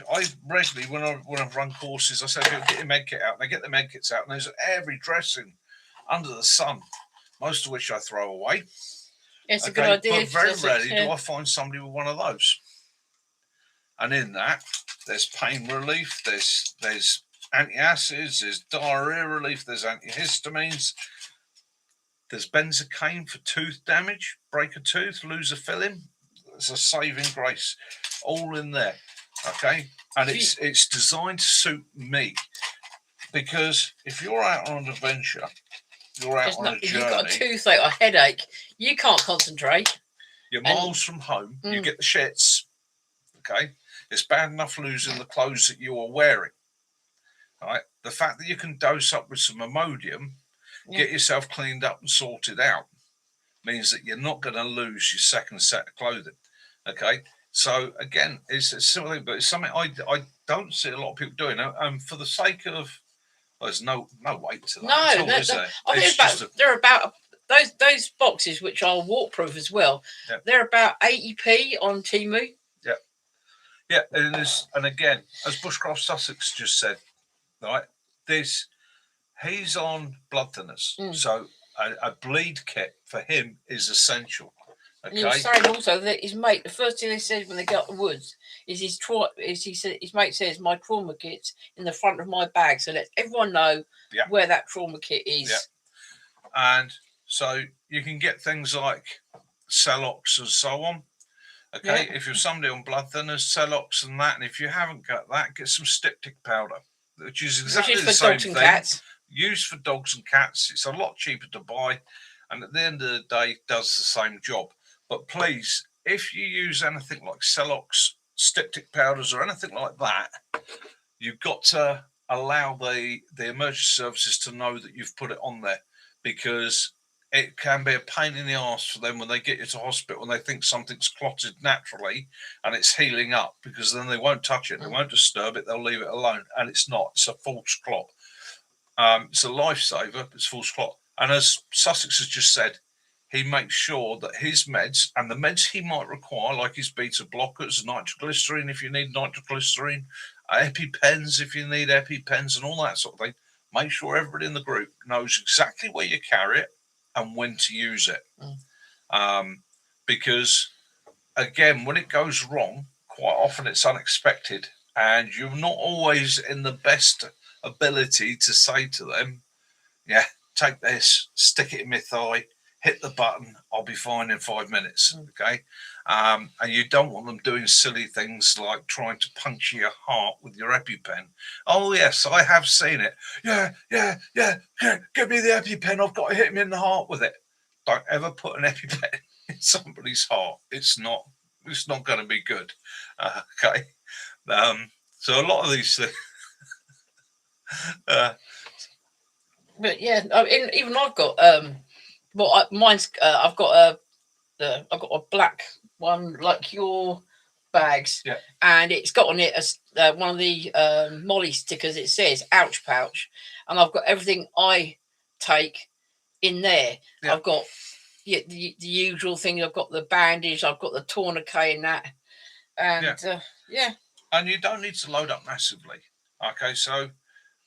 regularly, when I've run courses, I say, get your med kit out. And they get the med kits out, and there's every dressing under the sun, most of which I throw away. It's a good idea. But very rarely do I find somebody with one of those. And in that, there's pain relief, there's antacids, there's diarrhea relief, there's antihistamines, there's benzocaine for tooth damage, break a tooth, lose a filling. It's a saving grace, all in there. Okay, and it's designed to suit me, because if you're out on an adventure, you're out on a journey. If you've got a toothache or headache, you can't concentrate. You're miles from home. You get the shits. Okay. It's bad enough losing the clothes that you are wearing. All right. The fact that you can dose up with some Imodium, get yourself cleaned up and sorted out, means that you're not going to lose your second set of clothing. Okay. So again, it's a similar thing, but it's something I don't see a lot of people doing. And for the sake of, there's no weight to that at all, is there? I think they're about those boxes, which are waterproof as well. Yep. They're about 80p on Temu. Yeah, and again, as Bushcraft Sussex just said, right, he's on blood thinners, so a bleed kit for him is essential. Okay. He was saying also that his mate, the first thing they said when they got the woods is his mate says, my trauma kit's in the front of my bag, so let everyone know where that trauma kit is. Yeah. And So you can get things like Celox and so on. Okay, Yeah. if you're somebody on blood thinners, Celox and that, and if you haven't got that, get some styptic powder, which is exactly Which is the for same dogs and thing. cats. Used for dogs and cats. It's a lot cheaper to buy, and at the end of the day, does the same job. But please, if you use anything like Celox, styptic powders, or anything like that, you've got to allow the emergency services to know that you've put it on there, because it can be a pain in the arse for them when they get you to hospital and they think something's clotted naturally and it's healing up, because then they won't touch it, they won't disturb it, they'll leave it alone, and it's not. It's a false clot. It's a lifesaver, but it's false clot. And as Sussex has just said, he makes sure that his meds and the meds he might require, like his beta blockers, nitroglycerine if you need nitroglycerine, EpiPens if you need EpiPens, and all that sort of thing, make sure everybody in the group knows exactly where you carry it and when to use it. Because, again, when it goes wrong, quite often it's unexpected, and you're not always in the best ability to say to them, yeah, take this, stick it in my thigh, hit the button, I'll be fine in 5 minutes. Okay. And you don't want them doing silly things like trying to puncture your heart with your EpiPen. Oh yes, I have seen it. Yeah, give me the EpiPen, I've got to hit him in the heart with it. Don't ever put an EpiPen in somebody's heart. It's not going to be good. Okay. So a lot of these things but yeah, even I've got mine's I've got a black one like your bags, yeah, and it's got on it as one of the Molly stickers. It says "ouch pouch," and I've got everything I take in there. Yeah. I've got the usual thing. I've got the bandage. I've got the tourniquet and that, and yeah. And you don't need to load up massively. Okay, so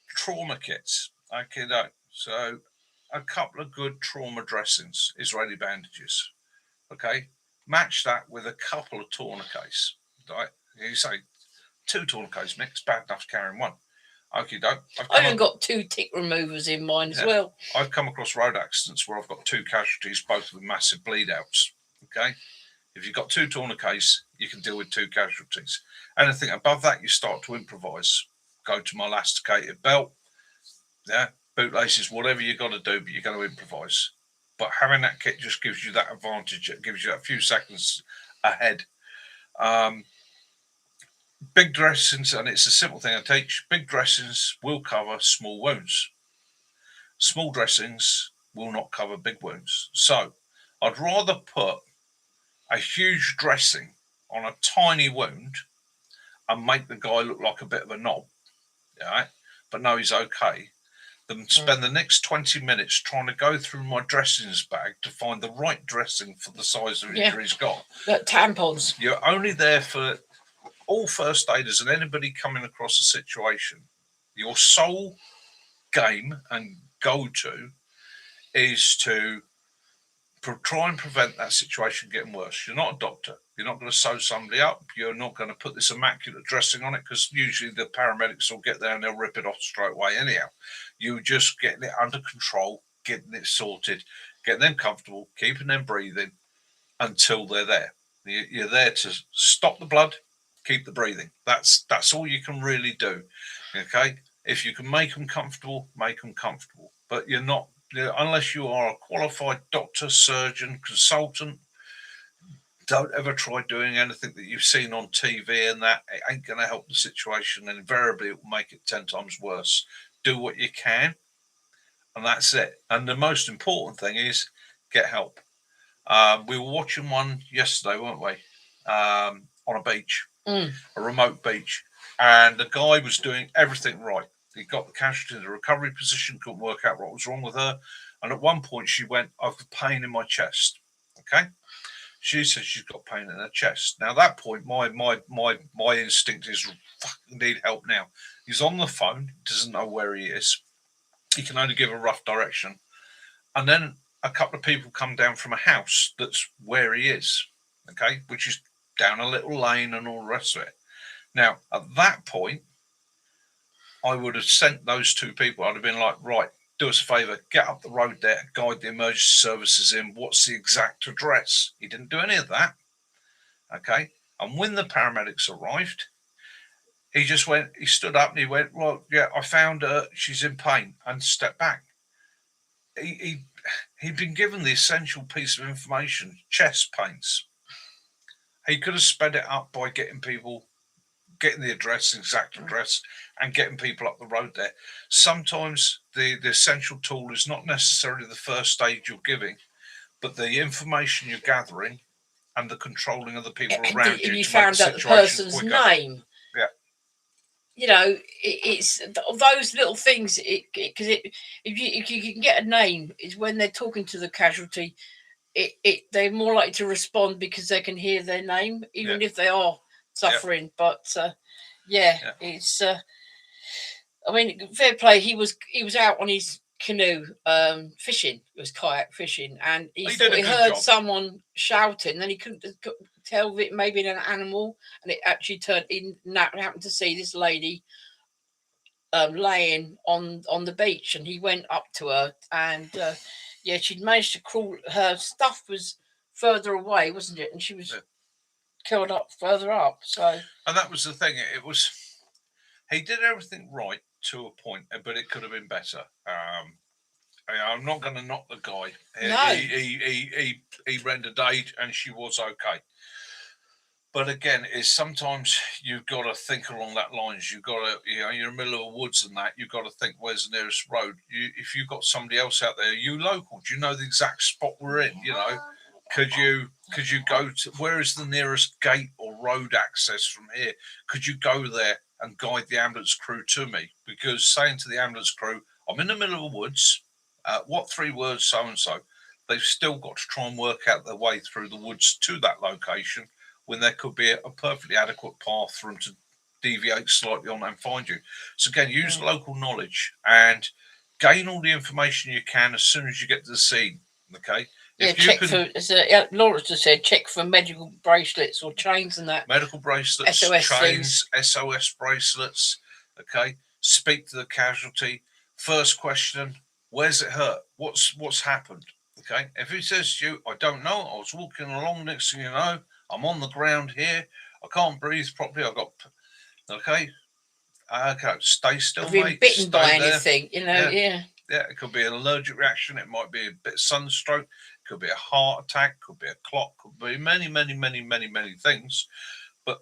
trauma kits. Okay, so a couple of good trauma dressings, Israeli bandages. Okay, match that with a couple of tourniquets. Right, you say 2 tourniquets, Mick, it's bad enough carrying one. Okay, I've even got 2 tick removers in mine as well. I've come across road accidents where I've got 2 casualties, both with massive bleed outs. Okay, if you've got 2 tourniquets, you can deal with 2 casualties. Anything above that, you start to improvise. Go to my elasticated belt, bootlaces, whatever you got to do, but you're going to improvise. But having that kit just gives you that advantage. It gives you a few seconds ahead. Big dressings, and it's a simple thing I teach, big dressings will cover small wounds. Small dressings will not cover big wounds. So I'd rather put a huge dressing on a tiny wound and make the guy look like a bit of a knob, right? But no, he's okay, than spend the next 20 minutes trying to go through my dressings bag to find the right dressing for the size of injury he's got. But tampons. You're only there for all first aiders and anybody coming across a situation. Your sole game and go-to is to try and prevent that situation getting worse. You're not a doctor. You're not going to sew somebody up. You're not going to put this immaculate dressing on it, because usually the paramedics will get there and they'll rip it off straight away anyhow. You just getting it under control, getting it sorted, getting them comfortable, keeping them breathing until they're there. You're there to stop the blood, keep the breathing. That's all you can really do. Okay? If you can make them comfortable, make them comfortable. But you're not, unless you are a qualified doctor, surgeon, consultant, don't ever try doing anything that you've seen on TV, and that it ain't going to help the situation, and invariably it will make it 10 times worse. Do what you can, and that's it. And the most important thing is get help. We were watching one yesterday, weren't we? On a beach, a remote beach, and the guy was doing everything right. He got the casualty in the recovery position, couldn't work out what was wrong with her, and at one point she went, "I've got pain in my chest." Okay. She says she's got pain in her chest. Now, at that point, my instinct is, fucking need help now. He's on the phone, doesn't know where he is. He can only give a rough direction. And then a couple of people come down from a house that's where he is, okay, which is down a little lane and all the rest of it. Now, at that point, I would have sent those 2 people. I'd have been like, right, do us a favour, get up the road there, guide the emergency services in. What's the exact address? He didn't do any of that. Okay. And when the paramedics arrived, he just went, he stood up and he went, well, yeah, I found her. She's in pain, and stepped back. He'd been given the essential piece of information, chest pains. He could have sped it up by getting the address, exact address, and getting people up the road there. Sometimes the essential tool is not necessarily the first aid you're giving, but the information you're gathering and the controlling of the people around you. And you found out the person's name. Yeah. You know, it's those little things. Because if you can get a name, is when they're talking to the casualty, they're more likely to respond because they can hear their name, even if they are suffering. But it's. I mean, fair play. He was out on his canoe fishing. It was kayak fishing, and he heard someone shouting. Then he couldn't tell if it maybe an animal, and it actually turned in. Happened to see this lady laying on the beach, and he went up to her, and she'd managed to crawl. Her stuff was further away, wasn't it? And she was curled up further up. So, and that was the thing. It was, he did everything right to a point, but it could have been better. I'm not going to knock the guy. No. He rendered aid, and she was okay. But again, is sometimes you've got to think along that lines. You've got to, you're in the middle of the woods and that. You've got to think, where's the nearest road? If you've got somebody else out there, you local? Do you know the exact spot we're in? You know, could you go to, where is the nearest gate or road access from here? Could you go there and guide the ambulance crew to me? Because saying to the ambulance crew, I'm in the middle of the woods. What 3 words? So and so. They've still got to try and work out their way through the woods to that location, when there could be a perfectly adequate path for them to deviate slightly on and find you. So again, use local knowledge and gain all the information you can as soon as you get to the scene. Okay. For, as Laura just said, check for medical bracelets or chains and that. Medical bracelets, SOS chains, SOS bracelets. Okay. Speak to the casualty. First question: where's it hurt? What's happened? Okay. If he says to you, I don't know, I was walking along, next thing you know, I'm on the ground here, I can't breathe properly, I've got, okay, stay still, I've been mate. Bitten by anything, you know, yeah, it could be an allergic reaction, it might be a bit of sunstroke, it could be a heart attack, could be a clot, could be many things. But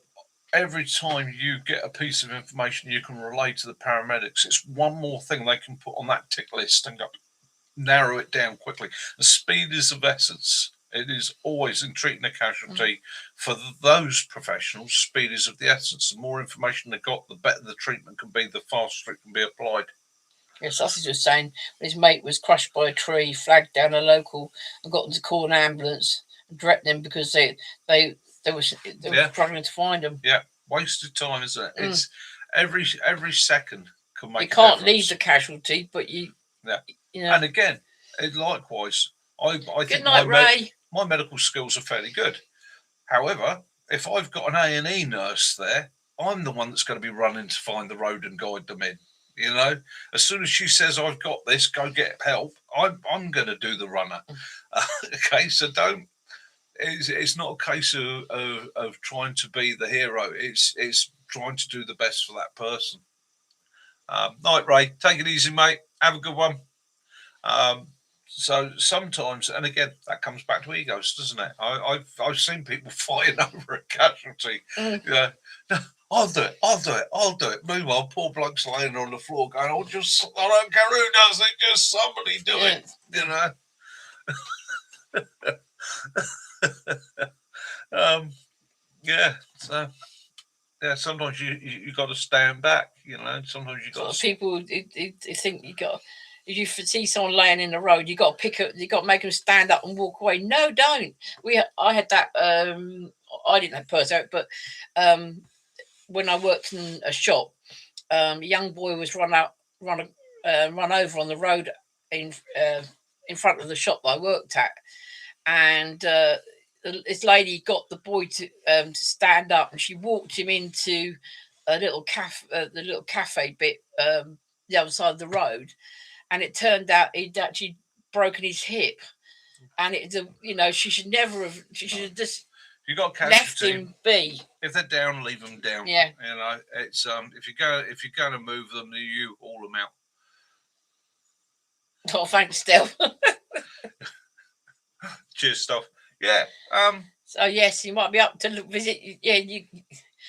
every time you get a piece of information you can relay to the paramedics, it's one more thing they can put on that tick list and go, narrow it down quickly. The speed is of essence. It is always, in treating a casualty, for those professionals, speed is of the essence. The more information they've got, the better the treatment can be, the faster it can be applied. Yes, Sausage was saying his mate was crushed by a tree, flagged down a local and got them to call an ambulance and direct them because they were struggling to find them. Yeah, wasted time, isn't it? It's every second can make. You can't leave the casualty, but you know. And again, likewise, I think Ray. My medical skills are fairly good. However, if I've got an A&E nurse there, I'm the one that's going to be running to find the road and guide them in. You know, as soon as she says, I've got this, go get help, I'm going to do the runner. Okay, so it's not a case of trying to be the hero. It's trying to do the best for that person. Night, Ray. Take it easy, mate. Have a good one. So sometimes, and again, that comes back to egos, doesn't it? I've seen people fighting over a casualty. Yeah, I'll do it. Meanwhile, poor bloke's laying on the floor going, I don't care who does it, just somebody do it. You know. Sometimes you got to stand back. You know, sometimes you got. People think you got. If you see someone laying in the road, you got to make them stand up and walk away. No, don't. I had that. I didn't have purse out, but when I worked in a shop, a young boy was run over on the road in front of the shop that I worked at, and this lady got the boy to stand up, and she walked him into a little cafe, the little cafe bit the other side of the road. and it turned out he'd actually broken his hip, and it's she should never have. She should have just you got left him be. If they're down, leave them down. Yeah. It's if you're going to move them, you haul them out. Oh, thanks, Steph. Cheers, stuff. Yeah. So yes, you might be up to visit. Yeah, you.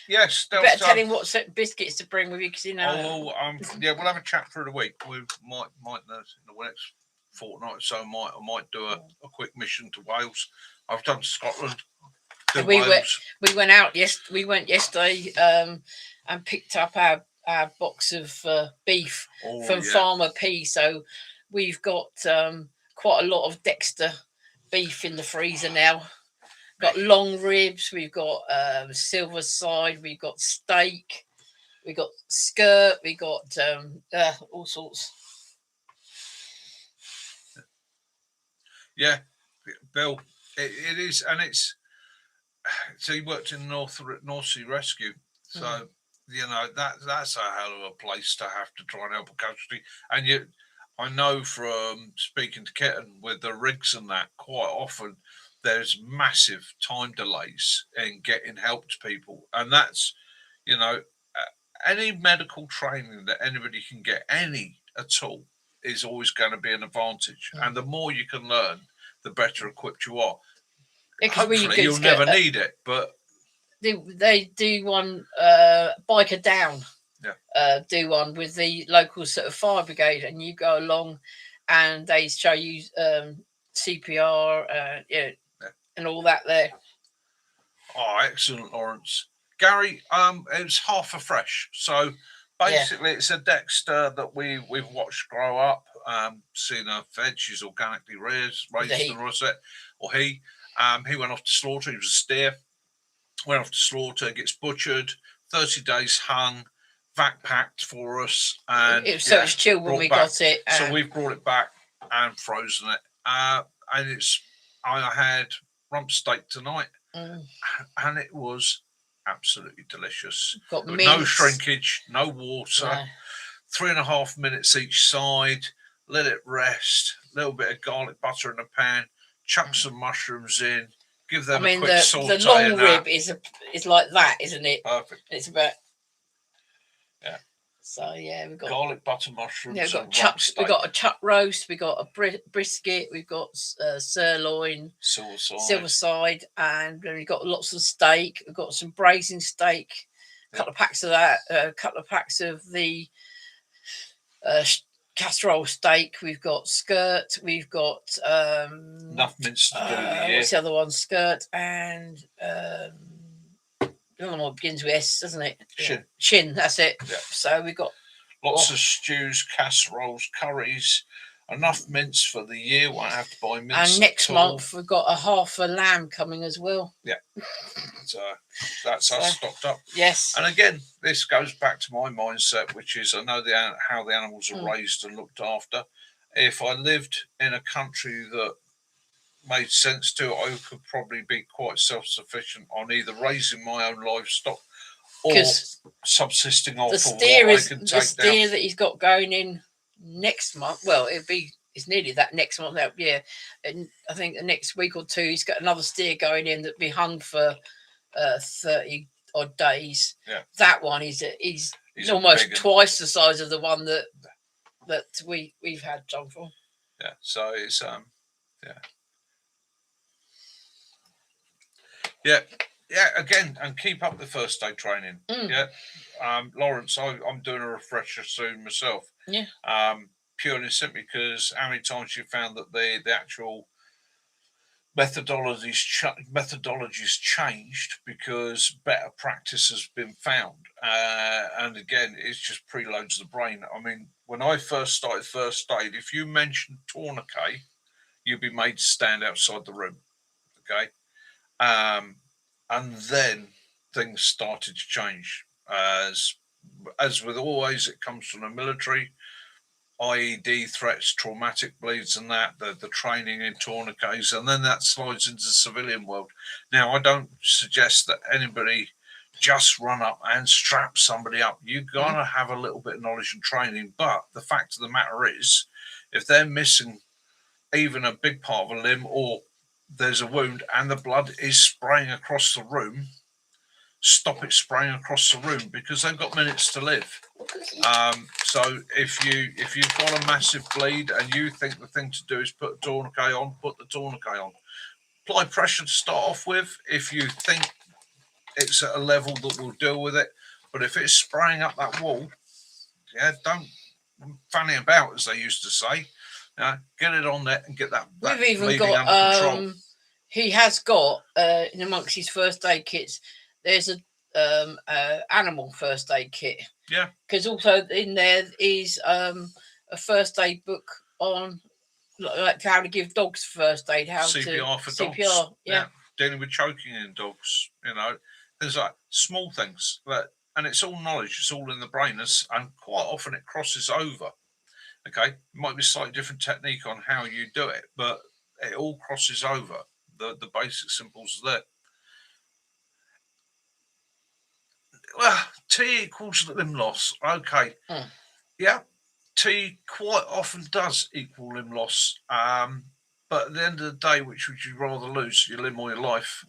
Yes. Better tell him what biscuits to bring with you, because yeah, we'll have a chat through the week. We might in the next fortnight or so. I might do a quick mission to Wales. I've done Scotland. We went out. Yes, we went yesterday. And picked up our box of beef from Farmer P. So we've got quite a lot of Dexter beef in the freezer now. Got long ribs, we've got silver side, we've got steak, we got skirt, we got all sorts. Yeah, Bill, it is, and it's. So he worked in North Sea Rescue, so that's a hell of a place to have to try and help a casualty. And I know from speaking to Kitten with the rigs and that, quite often there's massive time delays in getting help to people, and that's any medical training that anybody can get, any at all, is always going to be an advantage. And the more you can learn, the better equipped you are. Hopefully you'll never need it, but they do one biker down. Do one with the local sort of fire brigade, and you go along and they show you CPR and all that there. Oh, excellent, Lawrence. Gary, it was half a fresh. So basically it's a Dexter that we've watched grow up, seen her fed, she's organically raised and Rosette, or he went off to slaughter. He was a steer, went off to slaughter, gets butchered, 30 days hung, vac packed for us, and it was chilled when we got it. So we've brought it back and frozen it, and I had rump steak tonight, and it was absolutely delicious. Got no shrinkage, no water, 3.5 minutes each side. Let it rest. A little bit of garlic butter in the pan. Chuck some mushrooms in. Give them a quick saute. The long rib is like that, isn't it? Perfect. It's about. So we've got garlic butter mushrooms. We've got a chuck roast. We got a brisket. We've got sirloin, silver side, and then we've got lots of steak. We've got some braising steak. A couple of packs of that. A couple of packs of the casserole steak. We've got skirt. We've got enough mince to do what's the other one? Skirt and the other one begins with S, doesn't it? Shin. That's it. Yeah. So we've got lots of stews, casseroles, curries. Enough mince for the year. Won't have to buy mince. And next month we've got a half a lamb coming as well. Yeah. So that's us stocked up. Yes. And again, this goes back to my mindset, which is I know how the animals are raised and looked after. If I lived in a country that made sense to, I could probably be quite self-sufficient on either raising my own livestock or subsisting off the steer that he's got going in next month. Well, it's nearly that next month. And I think the next week or two he's got another steer going in that'll be hung for 30 odd days. Yeah. That one he's almost twice the size of the one that we've had John for. Yeah. So it's Yeah, again, and keep up the first aid training. Yeah. Lawrence, I'm doing a refresher soon myself. Yeah. Purely and simply because how many times you found that the actual methodologies changed because better practice has been found. And again, it just preloads the brain. I mean, when I first started first aid, if you mentioned tourniquet, you'd be made to stand outside the room. Okay. And then things started to change. As with always, it comes from the military, IED threats, traumatic bleeds and that, the training in tourniquets, and then that slides into the civilian world. Now, I don't suggest that anybody just run up and strap somebody up. You've got to have a little bit of knowledge and training. But the fact of the matter is, if they're missing even a big part of a limb, or there's a wound and the blood is spraying across the room, stop it spraying across the room, because they've got minutes to live. So if you've got a massive bleed and you think the thing to do is put a tourniquet on, put the tourniquet on. Apply pressure to start off with if you think it's at a level that will deal with it. But if it's spraying up that wall, don't fanny about, as they used to say. Get it on there and get that. We've even got under control. He has got in amongst his first aid kits, there's a animal first aid kit. Yeah. Because also in there is a first aid book on like how to give dogs first aid, how CPR to for CPR, dogs. yeah. Dealing with choking in dogs, there's like small things and it's all knowledge, it's all in the brain, and quite often it crosses over. Okay, it might be a slightly different technique on how you do it, but it all crosses over. The basic symbols are there. Well, T equals limb loss. Okay. Yeah, T quite often does equal limb loss. But at the end of the day, which would you rather lose, your limb or your life?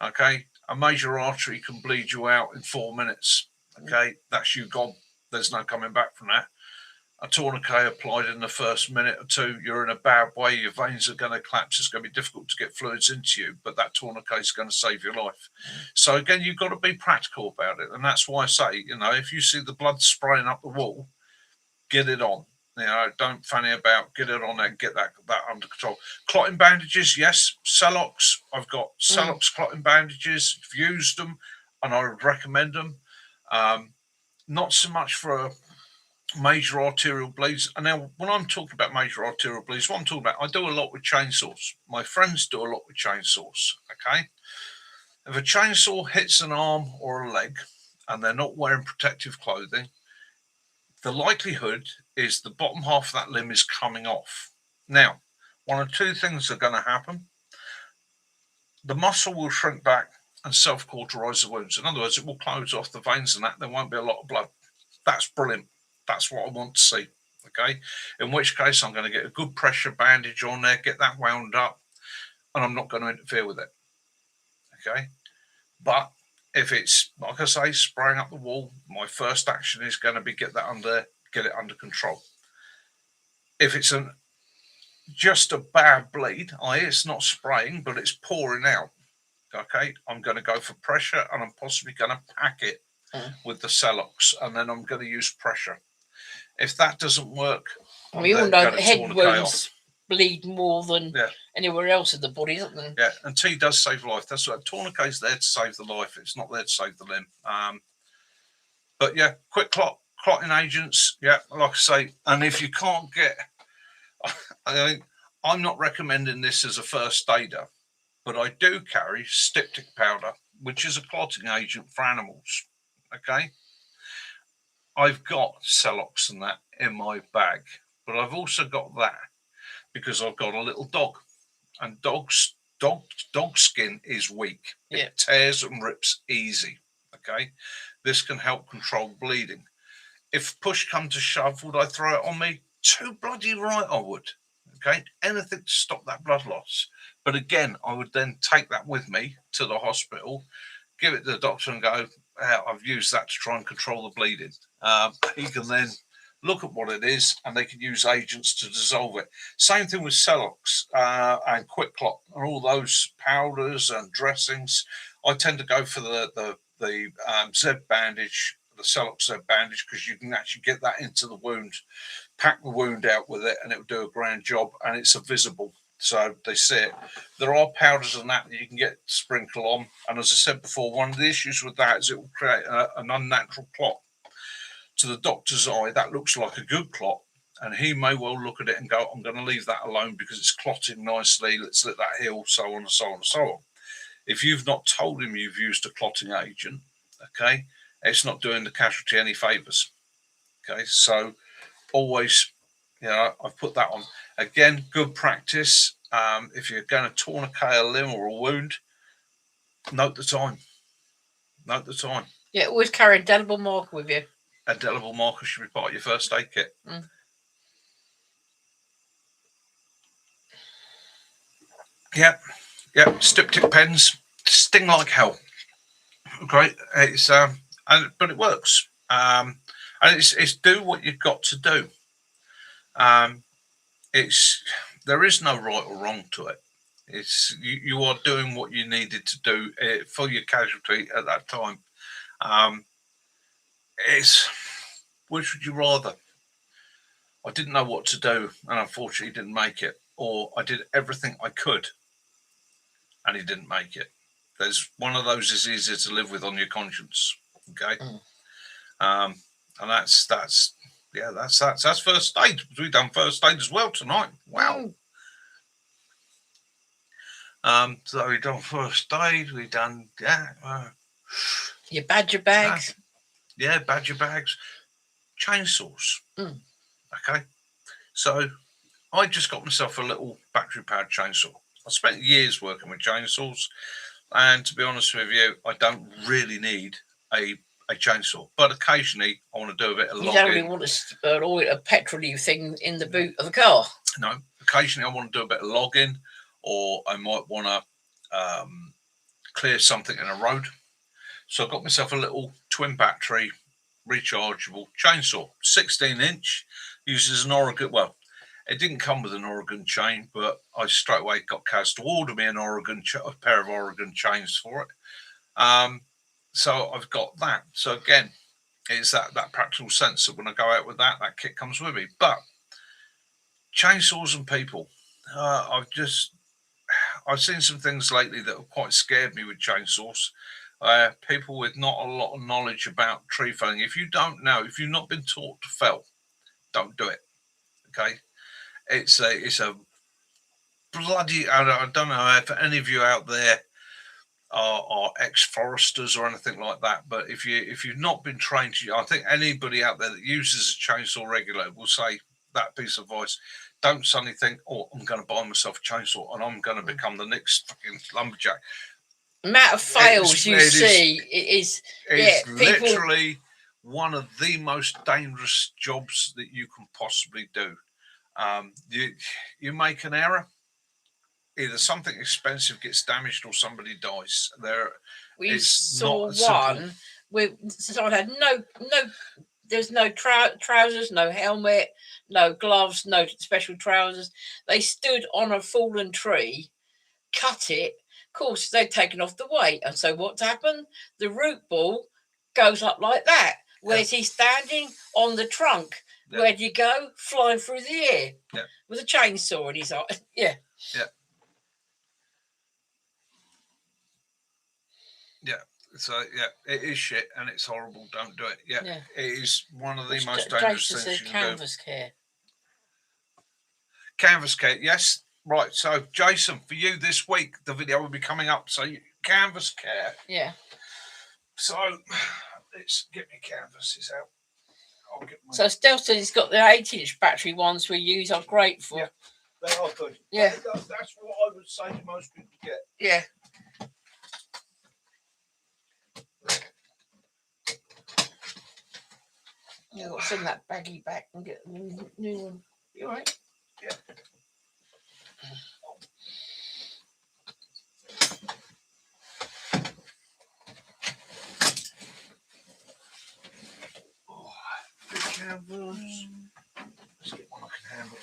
Okay, a major artery can bleed you out in 4 minutes. Okay, that's you gone. There's no coming back from that. A tourniquet applied in the first minute or two, you're in a bad way, your veins are going to collapse, it's going to be difficult to get fluids into you, but that tourniquet is going to save your life. So again, you've got to be practical about it, and that's why I say, if you see the blood spraying up the wall, get it on. Don't fanny about, get it on there and get that under control. Clotting bandages, yes. Celox, I've got Celox clotting bandages, I've used them, and I would recommend them. Not so much for major arterial bleeds. And now when I'm talking about major arterial bleeds, what I'm talking about, I do a lot with chainsaws. My friends do a lot with chainsaws. Okay, if a chainsaw hits an arm or a leg and they're not wearing protective clothing, the likelihood is the bottom half of that limb is coming off. Now, one of two things are going to happen. The muscle will shrink back and self-cauterize the wounds. In other words, it will close off the veins and that. There won't be a lot of blood. That's brilliant. That's what I want to see. Okay, in which case I'm going to get a good pressure bandage on there, get that wound up, and I'm not going to interfere with it. Okay, but if it's, like I say, spraying up the wall, my first action is going to be get it under control. If it's just a bad bleed, it's not spraying, but it's pouring out, okay, I'm going to go for pressure, and I'm possibly going to pack it with the Celox, and then I'm going to use pressure. If that doesn't work, we all know that head wounds bleed more than anywhere else in the body, isn't there? Yeah, and T does save life. That's what tourniquet is there to save the life. It's not there to save the limb. But yeah, quick clotting agents. Yeah, like I say, and if you can't get, I'm not recommending this as a first aider, but I do carry styptic powder, which is a clotting agent for animals. Okay. I've got Celox and that in my bag, but I've also got that because I've got a little dog, and dog skin is weak. It tears and rips easy. Okay, this can help control bleeding. If push come to shove, would I throw it on me? Too bloody right I would. Okay, anything to stop that blood loss. But again, I would then take that with me to the hospital, give it to the doctor and go, I've used that to try and control the bleeding. He can then look at what it is, and they can use agents to dissolve it. Same thing with Celox and Quick Clot and all those powders and dressings. I tend to go for the Z bandage, the Celox Z bandage, because you can actually get that into the wound, pack the wound out with it, and it will do a grand job, and it's visible. So they see it. There are powders and that you can get sprinkle on. And as I said before, one of the issues with that is it will create an unnatural clot. To the doctor's eye, that looks like a good clot. And he may well look at it and go, I'm going to leave that alone because it's clotting nicely. Let's let that heal, so on and so on and so on. If you've not told him you've used a clotting agent, okay, it's not doing the casualty any favours. Okay, so always, I've put that on. Again, good practice. If you're going to tourniquet a limb or a wound, note the time. Note the time. Yeah, always carry a indelible marker with you. A indelible marker should be part of your first aid kit. Yep. Styptic pens sting like hell. Great. It's but it works. And it's do what you've got to do. There is no right or wrong to it. It's you are doing what you needed to do for your casualty at that time. It's which would you rather? I didn't know what to do, and unfortunately didn't make it, or I did everything I could, and he didn't make it. There's one of those is easier to live with on your conscience. Okay, and that's first aid. We've done first aid as well tonight. Wow. So we've done first aid. We've done your badger bags. Badger bags, chainsaws. Okay, so I just got myself a little battery-powered chainsaw. I spent years working with chainsaws, and to be honest with you, I don't really need a chainsaw. But occasionally, I want to do a bit of logging. You don't really want a petrol thing in the boot of a car. No, occasionally I want to do a bit of logging, or I might want to clear something in a road. So I got myself a little twin battery rechargeable chainsaw, 16-inch, uses an Oregon. Well, it didn't come with an Oregon chain, but I straight away got Kaz to order me a pair of Oregon chains for it. So I've got that. So again, it's that practical sense that when I go out with that kit comes with me. But chainsaws and people, I've seen some things lately that have quite scared me with chainsaws. People with not a lot of knowledge about tree felling. If you don't know, if you've not been taught to fell, don't do it. Okay, it's a bloody. I don't know if any of you out there are ex-foresters or anything like that, but if you've not been trained to, I think anybody out there that uses a chainsaw regularly will say that piece of advice. Don't suddenly think, oh, I'm going to buy myself a chainsaw and I'm going to become the next fucking lumberjack. Amount of fails you see is literally one of the most dangerous jobs that you can possibly do. You make an error, either something expensive gets damaged or somebody dies. We saw one with someone had there's no trousers, no helmet, no gloves, no special trousers. They stood on a fallen tree, cut it. Of course, they'd taken off the weight. And so what's happened? The root ball goes up like that. Where's he standing? On the trunk. Yeah. Where'd you go? Flying through the air with a chainsaw in his eye. Yeah. So, it is shit and it's horrible. Don't do it. It is one of the most dangerous things you can do. Canvas care. Canvas care, yes. Right, so Jason, for you this week, the video will be coming up. So canvas care. Yeah. So let's get my canvases out. So Stelton's got the 8-inch battery ones we use are great for. Yeah, they are good. Yeah. That's what I would say to most people to get. Yeah. Yeah, I'll send that baggie back and get a new one. You all right? Yeah. Canvas. Let's get one I can handle.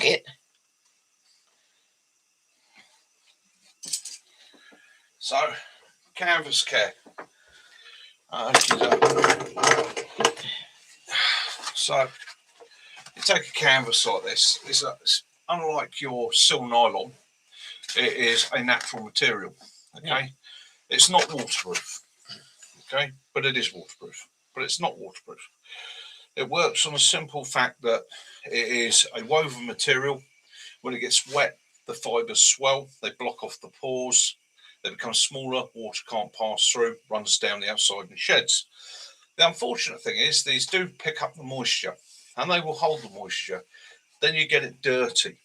Get. So, canvas care. So, you take a canvas like this. It's unlike your sil nylon. It is a natural material. Okay, yeah. It's not waterproof. Okay, but it is waterproof. But it's not waterproof. It works on a simple fact that it is a woven material. When it gets wet, the fibers swell, they block off the pores, they become smaller, water can't pass through, runs down the outside and sheds. The unfortunate thing is these do pick up the moisture and they will hold the moisture. Then you get it dirty.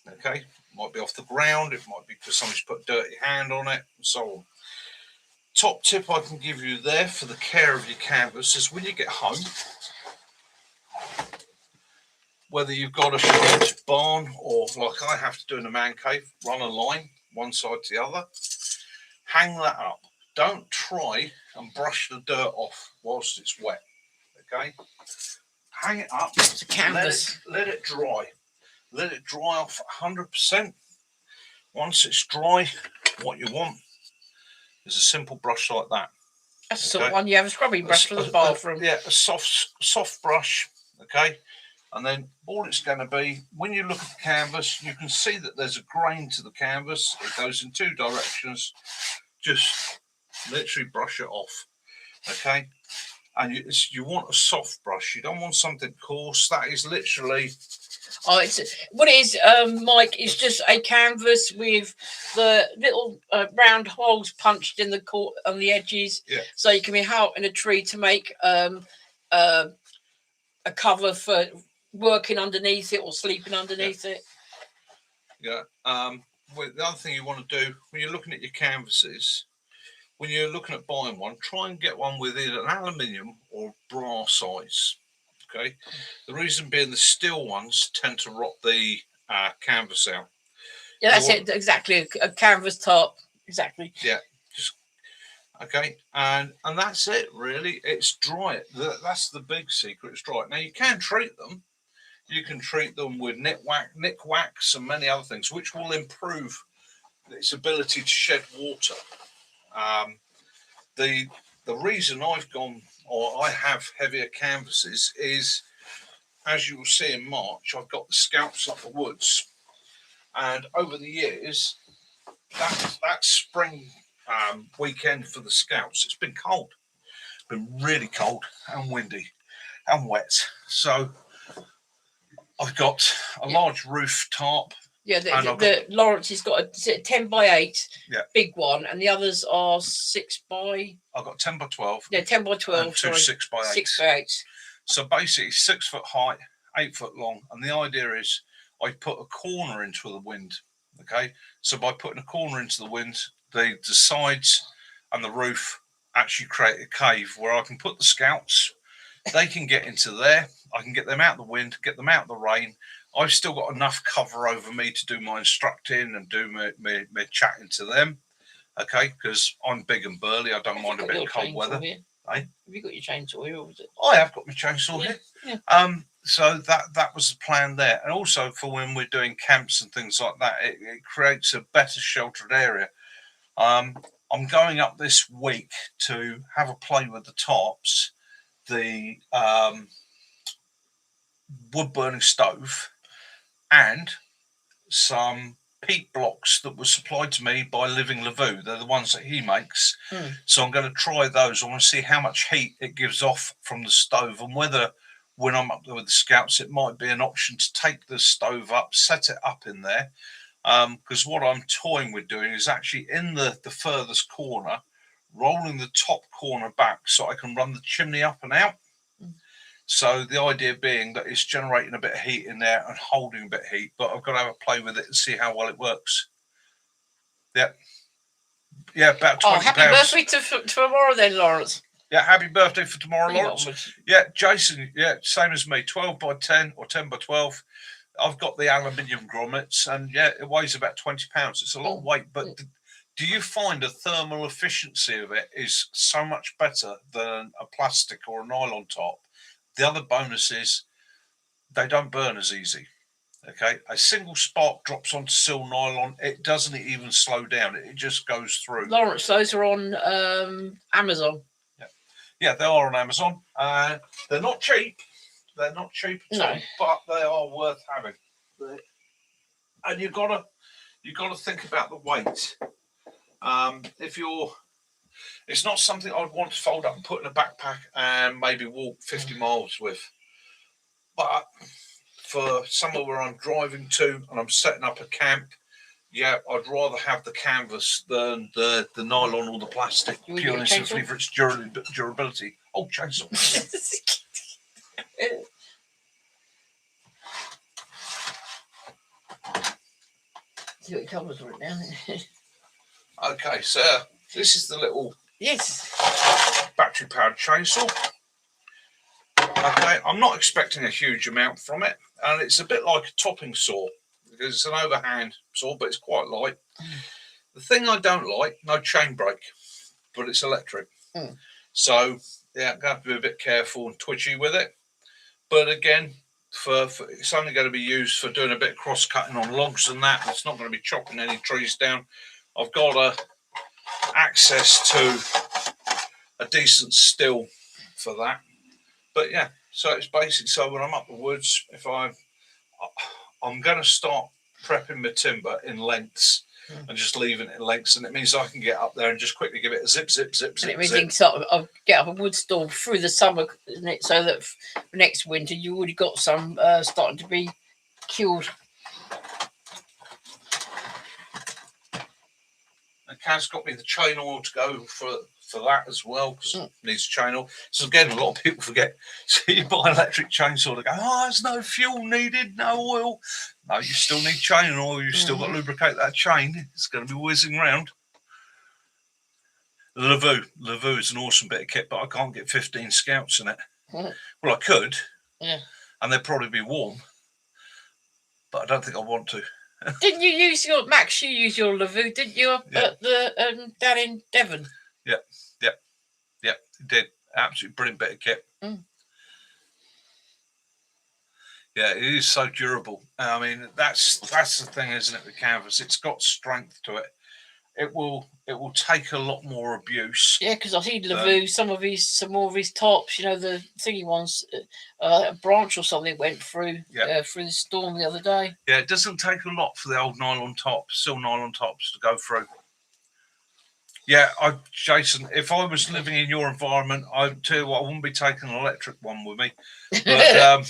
Okay, it might be off the ground, it might be because somebody's put a dirty hand on it and so on. top tip I can give you there for the care of your canvas is when you get home, whether you've got a shed, barn, or like I have to do in a man cave, run a line one side to the other, hang that up. Don't try and brush the dirt off whilst it's wet. Okay, hang it up. It's a canvas. Let it dry. Let it dry off 100%. Once it's dry, what you want is a simple brush like that. That's the sort of one you have a scrubbing brush for the bathroom. Yeah, a soft brush. Okay, and then all it's going to be, when you look at the canvas, you can see that there's a grain to the canvas. It goes in two directions. Just literally brush it off. Okay, and you want a soft brush. You don't want something coarse. That is literally. Oh, it's what it is, Mike. It's just a canvas with the little round holes punched in the on the edges, so you can be out in a tree to make a cover for working underneath it or sleeping underneath it. Yeah. Well, the other thing you want to do when you're looking at your canvases, when you're looking at buying one, try and get one with either an aluminium or brass size. Okay, the reason being the steel ones tend to rot the canvas out. Yeah, that's it exactly. A canvas top, exactly. Yeah, just okay, and that's it really. It's dry. That's the big secret. It's dry. Now you can treat them. You can treat them with nick wax, and many other things, which will improve its ability to shed water. The reason I've gone, or I have heavier canvases, is, as you will see in March, I've got the Scouts up the woods, and over the years, that spring weekend for the Scouts, it's been cold, been really cold and windy and wet. So I've got a large roof tarp. Yeah, the Lawrence has got a 10 by 8 big one, and the others are 6 by. I've got 10 by 12. Yeah, 10 by 12. And two 6 by 8. 6 by 8. So basically 6 foot high, 8 foot long. And the idea is I put a corner into the wind. Okay. So by putting a corner into the wind, the sides and the roof actually create a cave where I can put the Scouts. They can get into there. I can get them out of the wind, get them out of the rain. I've still got enough cover over me to do my instructing and do my chatting to them. Okay, because I'm big and burly. I don't mind a bit of cold weather. Have you got your chainsaw here? Or was it? I have got my chainsaw here. Yeah. So that was the plan there. And also for when we're doing camps and things like that, it creates a better sheltered area. I'm going up this week to have a play with the tarps, the wood burning stove, and some peat blocks that were supplied to me by Living Lavu. They're the ones that he makes. So I'm going to try those. I want to see how much heat it gives off from the stove, and whether when I'm up there with the Scouts, it might be an option to take the stove up, set it up in there. Because what I'm toying with doing is actually in the furthest corner, rolling the top corner back so I can run the chimney up and out. So the idea being that it's generating a bit of heat in there and holding a bit of heat, but I've got to have a play with it and see how well it works. Yeah, about 20 happy birthday to tomorrow then, Lawrence. Yeah, happy birthday for tomorrow, Lawrence. Yeah, Jason, same as me, 12 by 10 or 10 by 12. I've got the aluminium grommets, and it weighs about 20 pounds. It's a lot of weight, but do you find the thermal efficiency of it is so much better than a plastic or a nylon top? The other bonus is they don't burn as easy. Okay, a single spark drops onto silk nylon. It doesn't even slow down. It just goes through. Lawrence, those are on Amazon. Yeah, they are on Amazon. They're not cheap. They're not cheap at all, but they are worth having. And you've got to think about the weight. It's not something I'd want to fold up and put in a backpack and maybe walk 50 miles with. But for somewhere where I'm driving to and I'm setting up a camp, I'd rather have the canvas than the nylon or the plastic, purely and simply for its durability. Oh, chainsaw. See what it covers right now. Okay, so this is the little Yes. Battery powered chainsaw. Okay, I'm not expecting a huge amount from it, and it's a bit like a topping saw because it's an overhand saw, but it's quite light. The thing I don't like, no chain brake, but it's electric. So yeah, I'm going to have to be a bit careful and twitchy with it. But again, for it's only going to be used for doing a bit of cross cutting on logs and that. It's not going to be chopping any trees down. I've got access to a decent still for that. But yeah, so it's basically, so when I'm up the woods, if I'm going to start prepping my timber in lengths and just leaving it in lengths, and it means I can get up there and just quickly give it a zip, zip, zip, zip. And it means sort of get up a wood store through the summer, isn't it? So that for next winter you already got some starting to be cured. And Kaz got me the chain oil to go for that as well, because it needs chain oil. So again, a lot of people forget. So you buy an electric chainsaw, they go, "Oh, there's no fuel needed, no oil." No, you still need chain oil. You've still got to lubricate that chain. It's going to be whizzing around. The Lavu is an awesome bit of kit, but I can't get 15 scouts in it. Well, I could, and they'd probably be warm, but I don't think I want to. Didn't you use your Max? You used your Lavu, didn't you? At the down in Devon. Yep, it did. Absolutely brilliant bit of kit. Yeah, it is so durable. I mean, that's the thing, isn't it? The canvas, it's got strength to it. It will take a lot more abuse. Yeah, because I see Lavu, some more of his tops, you know, the thingy ones, a branch or something went through through the storm the other day. Yeah, it doesn't take a lot for the old nylon tops, still nylon tops, to go through. Yeah, Jason, if I was living in your environment, I'd tell you what, I wouldn't be taking an electric one with me. But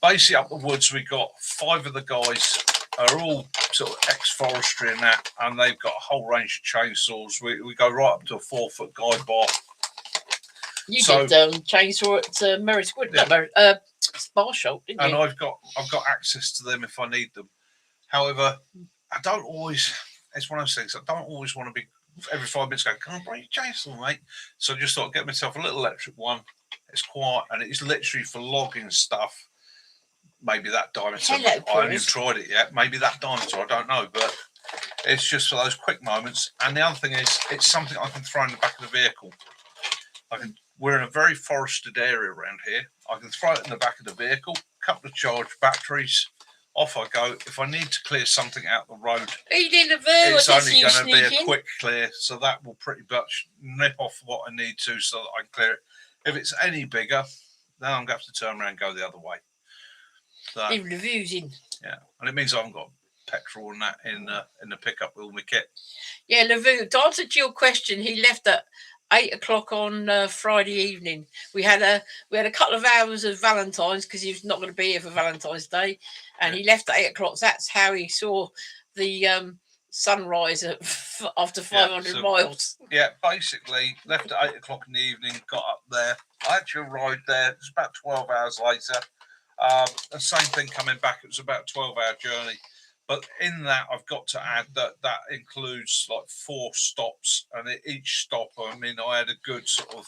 basically, up the woods, we got 5 of the guys are all sort of ex-forestry and that, and they've got a whole range of chainsaws. We go right up to a 4-foot guide bar. You did chainsaw at Merritt's Wood, Spar Shop, didn't you? And I've got access to them if I need them. However, I don't always. It's one of those things. I don't always want to be every 5 minutes going, "Can I bring your chainsaw, mate?" So I just thought I'd get myself a little electric one. It's quiet and it's literally for logging stuff. Maybe that diameter. I haven't even tried it yet. Maybe that diameter, I don't know, but it's just for those quick moments. And the other thing is, it's something I can throw in the back of the vehicle. We're in a very forested area around here. I can throw it in the back of the vehicle, couple of charged batteries, off I go. If I need to clear something out the road, it's only going to be a quick clear, so that will pretty much nip off what I need to so that I can clear it. If it's any bigger, then I'm going to have to turn around and go the other way. So, leave reviews in. Yeah, and it means I haven't got petrol and that in the pickup with all my kit. Yeah, Lavu, to answer to your question, he left at 8 o'clock on Friday evening. We had a couple of hours of Valentine's because he was not going to be here for Valentine's Day, and he left at 8 o'clock. That's how he saw the sunrise after 500 miles. Yeah, basically left at 8 o'clock in the evening, got up there. I actually arrived there. It was about 12 hours later. The same thing coming back. It was about a 12-hour journey. But in that, I've got to add that includes like 4 stops. And at each stop, I mean, I had a good sort of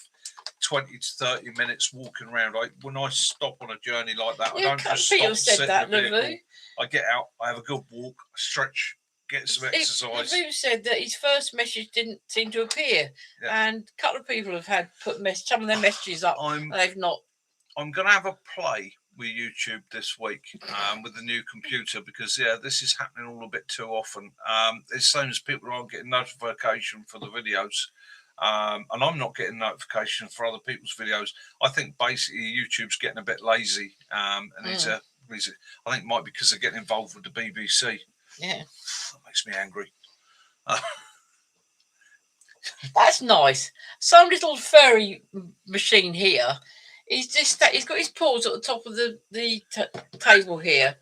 20 to 30 minutes walking around. When I stop on a journey like that, I don't just stop and sit in the vehicle. I get out, I have a good walk, I stretch, get some exercise. Lavu said that his first message didn't seem to appear. And a couple of people have had put some of their messages up. They've not. I'm going to have a play with YouTube this week with the new computer because this is happening all a bit too often. It seems people aren't getting notification for the videos, and I'm not getting notification for other people's videos. I think basically YouTube's getting a bit lazy, and I think it might be because they're getting involved with the BBC. Yeah, that makes me angry. That's nice. Some little furry machine here. He's got his paws at the top of the table here,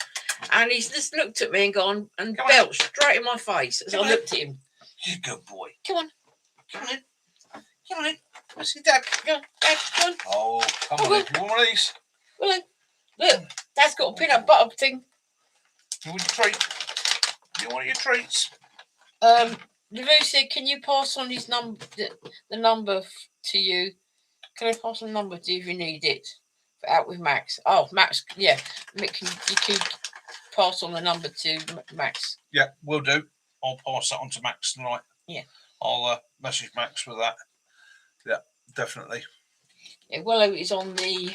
and he's just looked at me and gone and belched straight in my face as I looked at him. You're a good boy. Come on. Come on in. Come see Dad. Come on. Oh, come on in. You want one of these? Well, look, Dad's got a peanut butter thing. You want your treat? You want your treats? Lucy, can you pass on his number, the number to you? Can I pass on the number to you if you need it? Out with Max. Oh, Max, yeah. You can pass on the number to Max. Yeah, will do. I'll pass that on to Max tonight. Yeah. I'll message Max with that. Yeah, definitely. Yeah, Willow is on the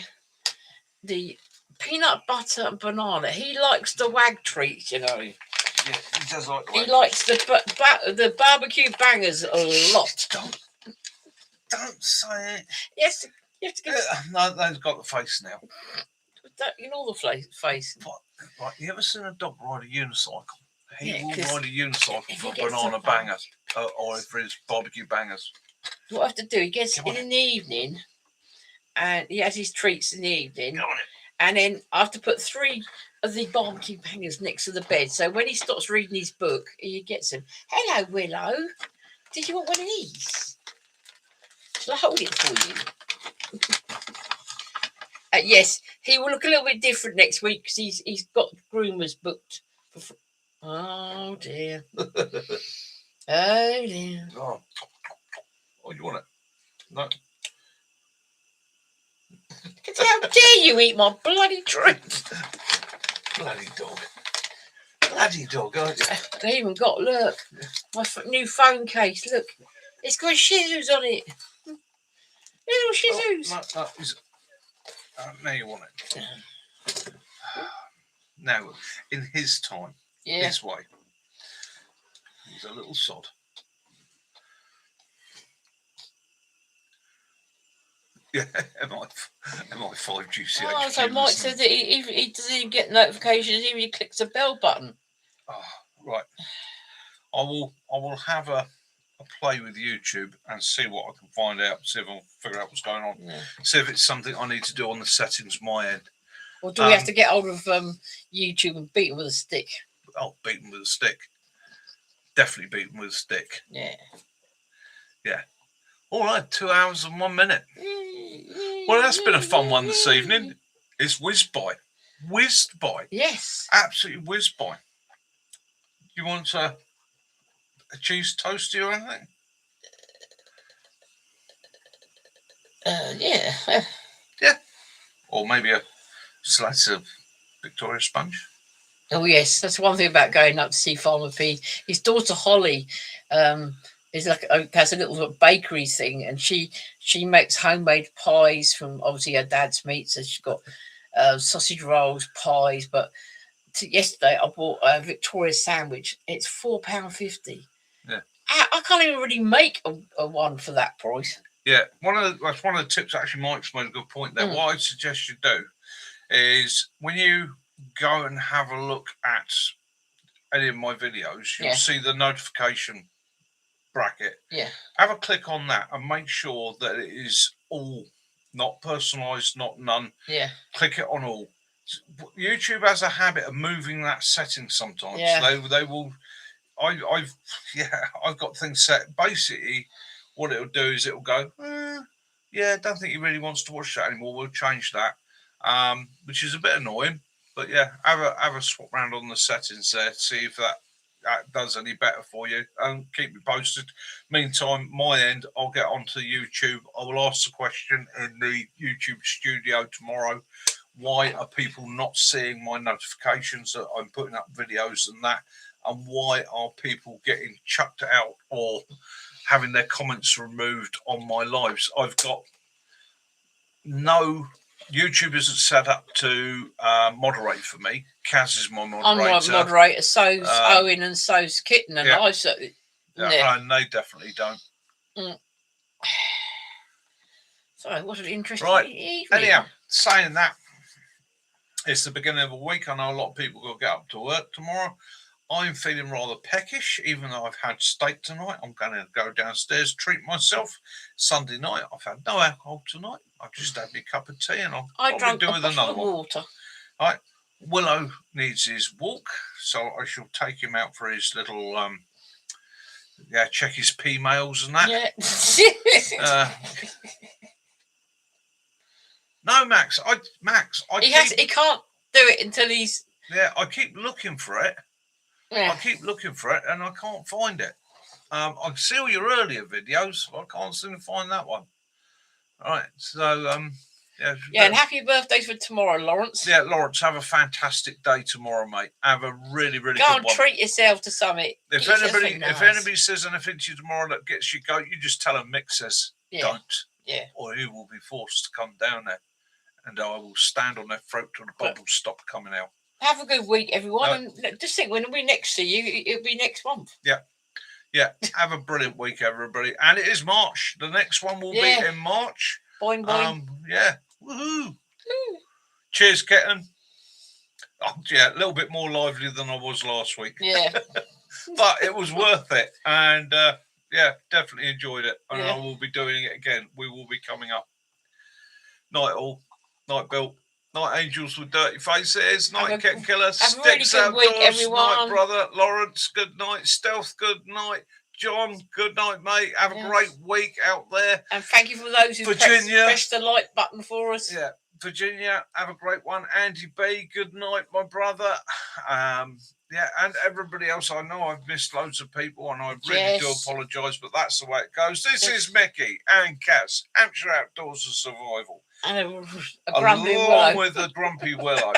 peanut butter and banana. He likes the wag treats, you know. Yeah, he does like the He likes the barbecue bangers a lot. Don't say it. Yes, you have to get. No, they've got the face now. You know the face. Right, you ever seen a dog ride a unicycle? He will ride a unicycle for gets banana bangers or for his barbecue bangers. What I have to do, he gets in the evening and he has his treats in the evening. And then I have to put 3 of the barbecue bangers next to the bed. So when he stops reading his book, he gets them. Hello, Willow. Did you want one of these? Shall I hold it for you? Yes, he will look a little bit different next week because he's got groomers booked. Oh dear. Oh dear. Oh, you want it? No. How dare you eat my bloody treat? Bloody dog. Bloody dog, aren't you? They even got, look, my new phone case. Look, it's got shizus on it. Little shizus. Now you want it. Now, in his time, his way, he's a little sod. Yeah, MI5 GCH. Oh, so Mike says that he doesn't get notifications even if he clicks the bell button. Oh, right. I will have a play with YouTube and see what I can find out. See if I can figure out what's going on. Yeah. See if it's something I need to do on the settings my end. Or do we have to get hold of YouTube and beat them with a stick? I'll beat them with a stick. Definitely beat them with a stick. Yeah. Yeah. All right, 2 hours and 1 minute. Well, that's been a fun one this evening. It's whizzed by. Whizzed by. Yes. Absolutely whizzed by. You want a cheese toasty or anything? Yeah. Yeah. Or maybe a slice of Victoria sponge. Oh, yes. That's one thing about going up to see Farmer P. His daughter, Holly, is has a little bakery thing, and she makes homemade pies from obviously her dad's meat. So she's got sausage rolls, pies. But yesterday I bought a Victoria sandwich. It's £4.50. Yeah, I can't even really make a one for that price. Yeah, that's one of the tips. Actually, Mike's made a good point there. What I suggest you do is when you go and have a look at any of my videos, you'll see the notification bracket. Yeah. Have a click on that and make sure that it is all, not personalized, not none. Yeah. Click it on all. YouTube has a habit of moving that setting sometimes. Yeah. They will. I've got things set. Basically, what it'll do is it'll go, I don't think he really wants to watch that anymore. We'll change that. Which is a bit annoying. But yeah, have a swap around on the settings there, see if that does any better for you, and keep me posted. Meantime, my end, I'll get onto YouTube. I will ask the question in the YouTube studio tomorrow: why are people not seeing my notifications that I'm putting up videos and that, and why are people getting chucked out or having their comments removed on my lives? I've got no. YouTube isn't set up to moderate for me. Kaz is my moderator. I'm my moderator. So's Owen and so's Kitten, and I certainly. And they definitely don't. So, what an interesting evening. Anyhow, saying that, it's the beginning of a week. I know a lot of people will get up to work tomorrow. I'm feeling rather peckish, even though I've had steak tonight. I'm going to go downstairs, treat myself. Sunday night, I've had no alcohol tonight. I've just had me a cup of tea, and I'll probably do with another one. Water. All right. Willow needs his walk, so I shall take him out for his little, check his pee mails and that. Yeah. No, Max. He can't do it until he's. Yeah, I keep looking for it. Yeah. I keep looking for it, and I can't find it. I can see all your earlier videos. I can't seem to find that one. All right, so yeah, and happy birthday for tomorrow, Lawrence. Yeah, Lawrence, have a fantastic day tomorrow, mate. Have a really, really Go good and one. treat yourself to something. If anybody says anything to you tomorrow that gets you going, you just tell them Mick says don't. Yeah. Or he will be forced to come down there, and I will stand on their throat till the bubbles stop coming out. Have a good week, everyone, and just think when we next see you, it'll be next month. Yeah. Have a brilliant week, everybody. And it is March. The next one will be in March. Boing, boing. Yeah. Woohoo. Cheers, Kitten. Oh, yeah, a little bit more lively than I was last week. Yeah. But it was worth it. And, definitely enjoyed it. And I will be doing it again. We will be coming up. Night all. Night Bill. Night Angels with Dirty Faces. Night Kitten Killer. Sticks really good week, everyone. Night Brother. Lawrence, good night. Stealth, good night. John, good night, mate. Have a great week out there. And thank you for those who pressed the like button for us. Yeah. Virginia, have a great one. Andy B, good night, my brother. And everybody else. I know I've missed loads of people, and I really do apologise, but that's the way it goes. This is Mickey and Kaz, Hampshire Outdoors and Survival. And a grumpy Willow. Along with the Grumpy Willow.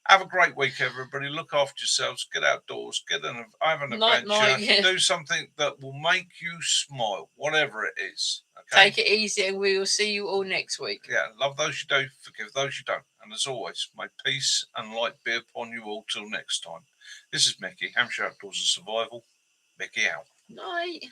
Have a great week, everybody. Look after yourselves. Get outdoors. Have an adventure. Do something that will make you smile, whatever it is. Okay? Take it easy, and we will see you all next week. Yeah, love those you do, forgive those you don't. And as always, may peace and light be upon you all till next time. This is Mickey, Hampshire Outdoors and Survival. Mickey out. Night.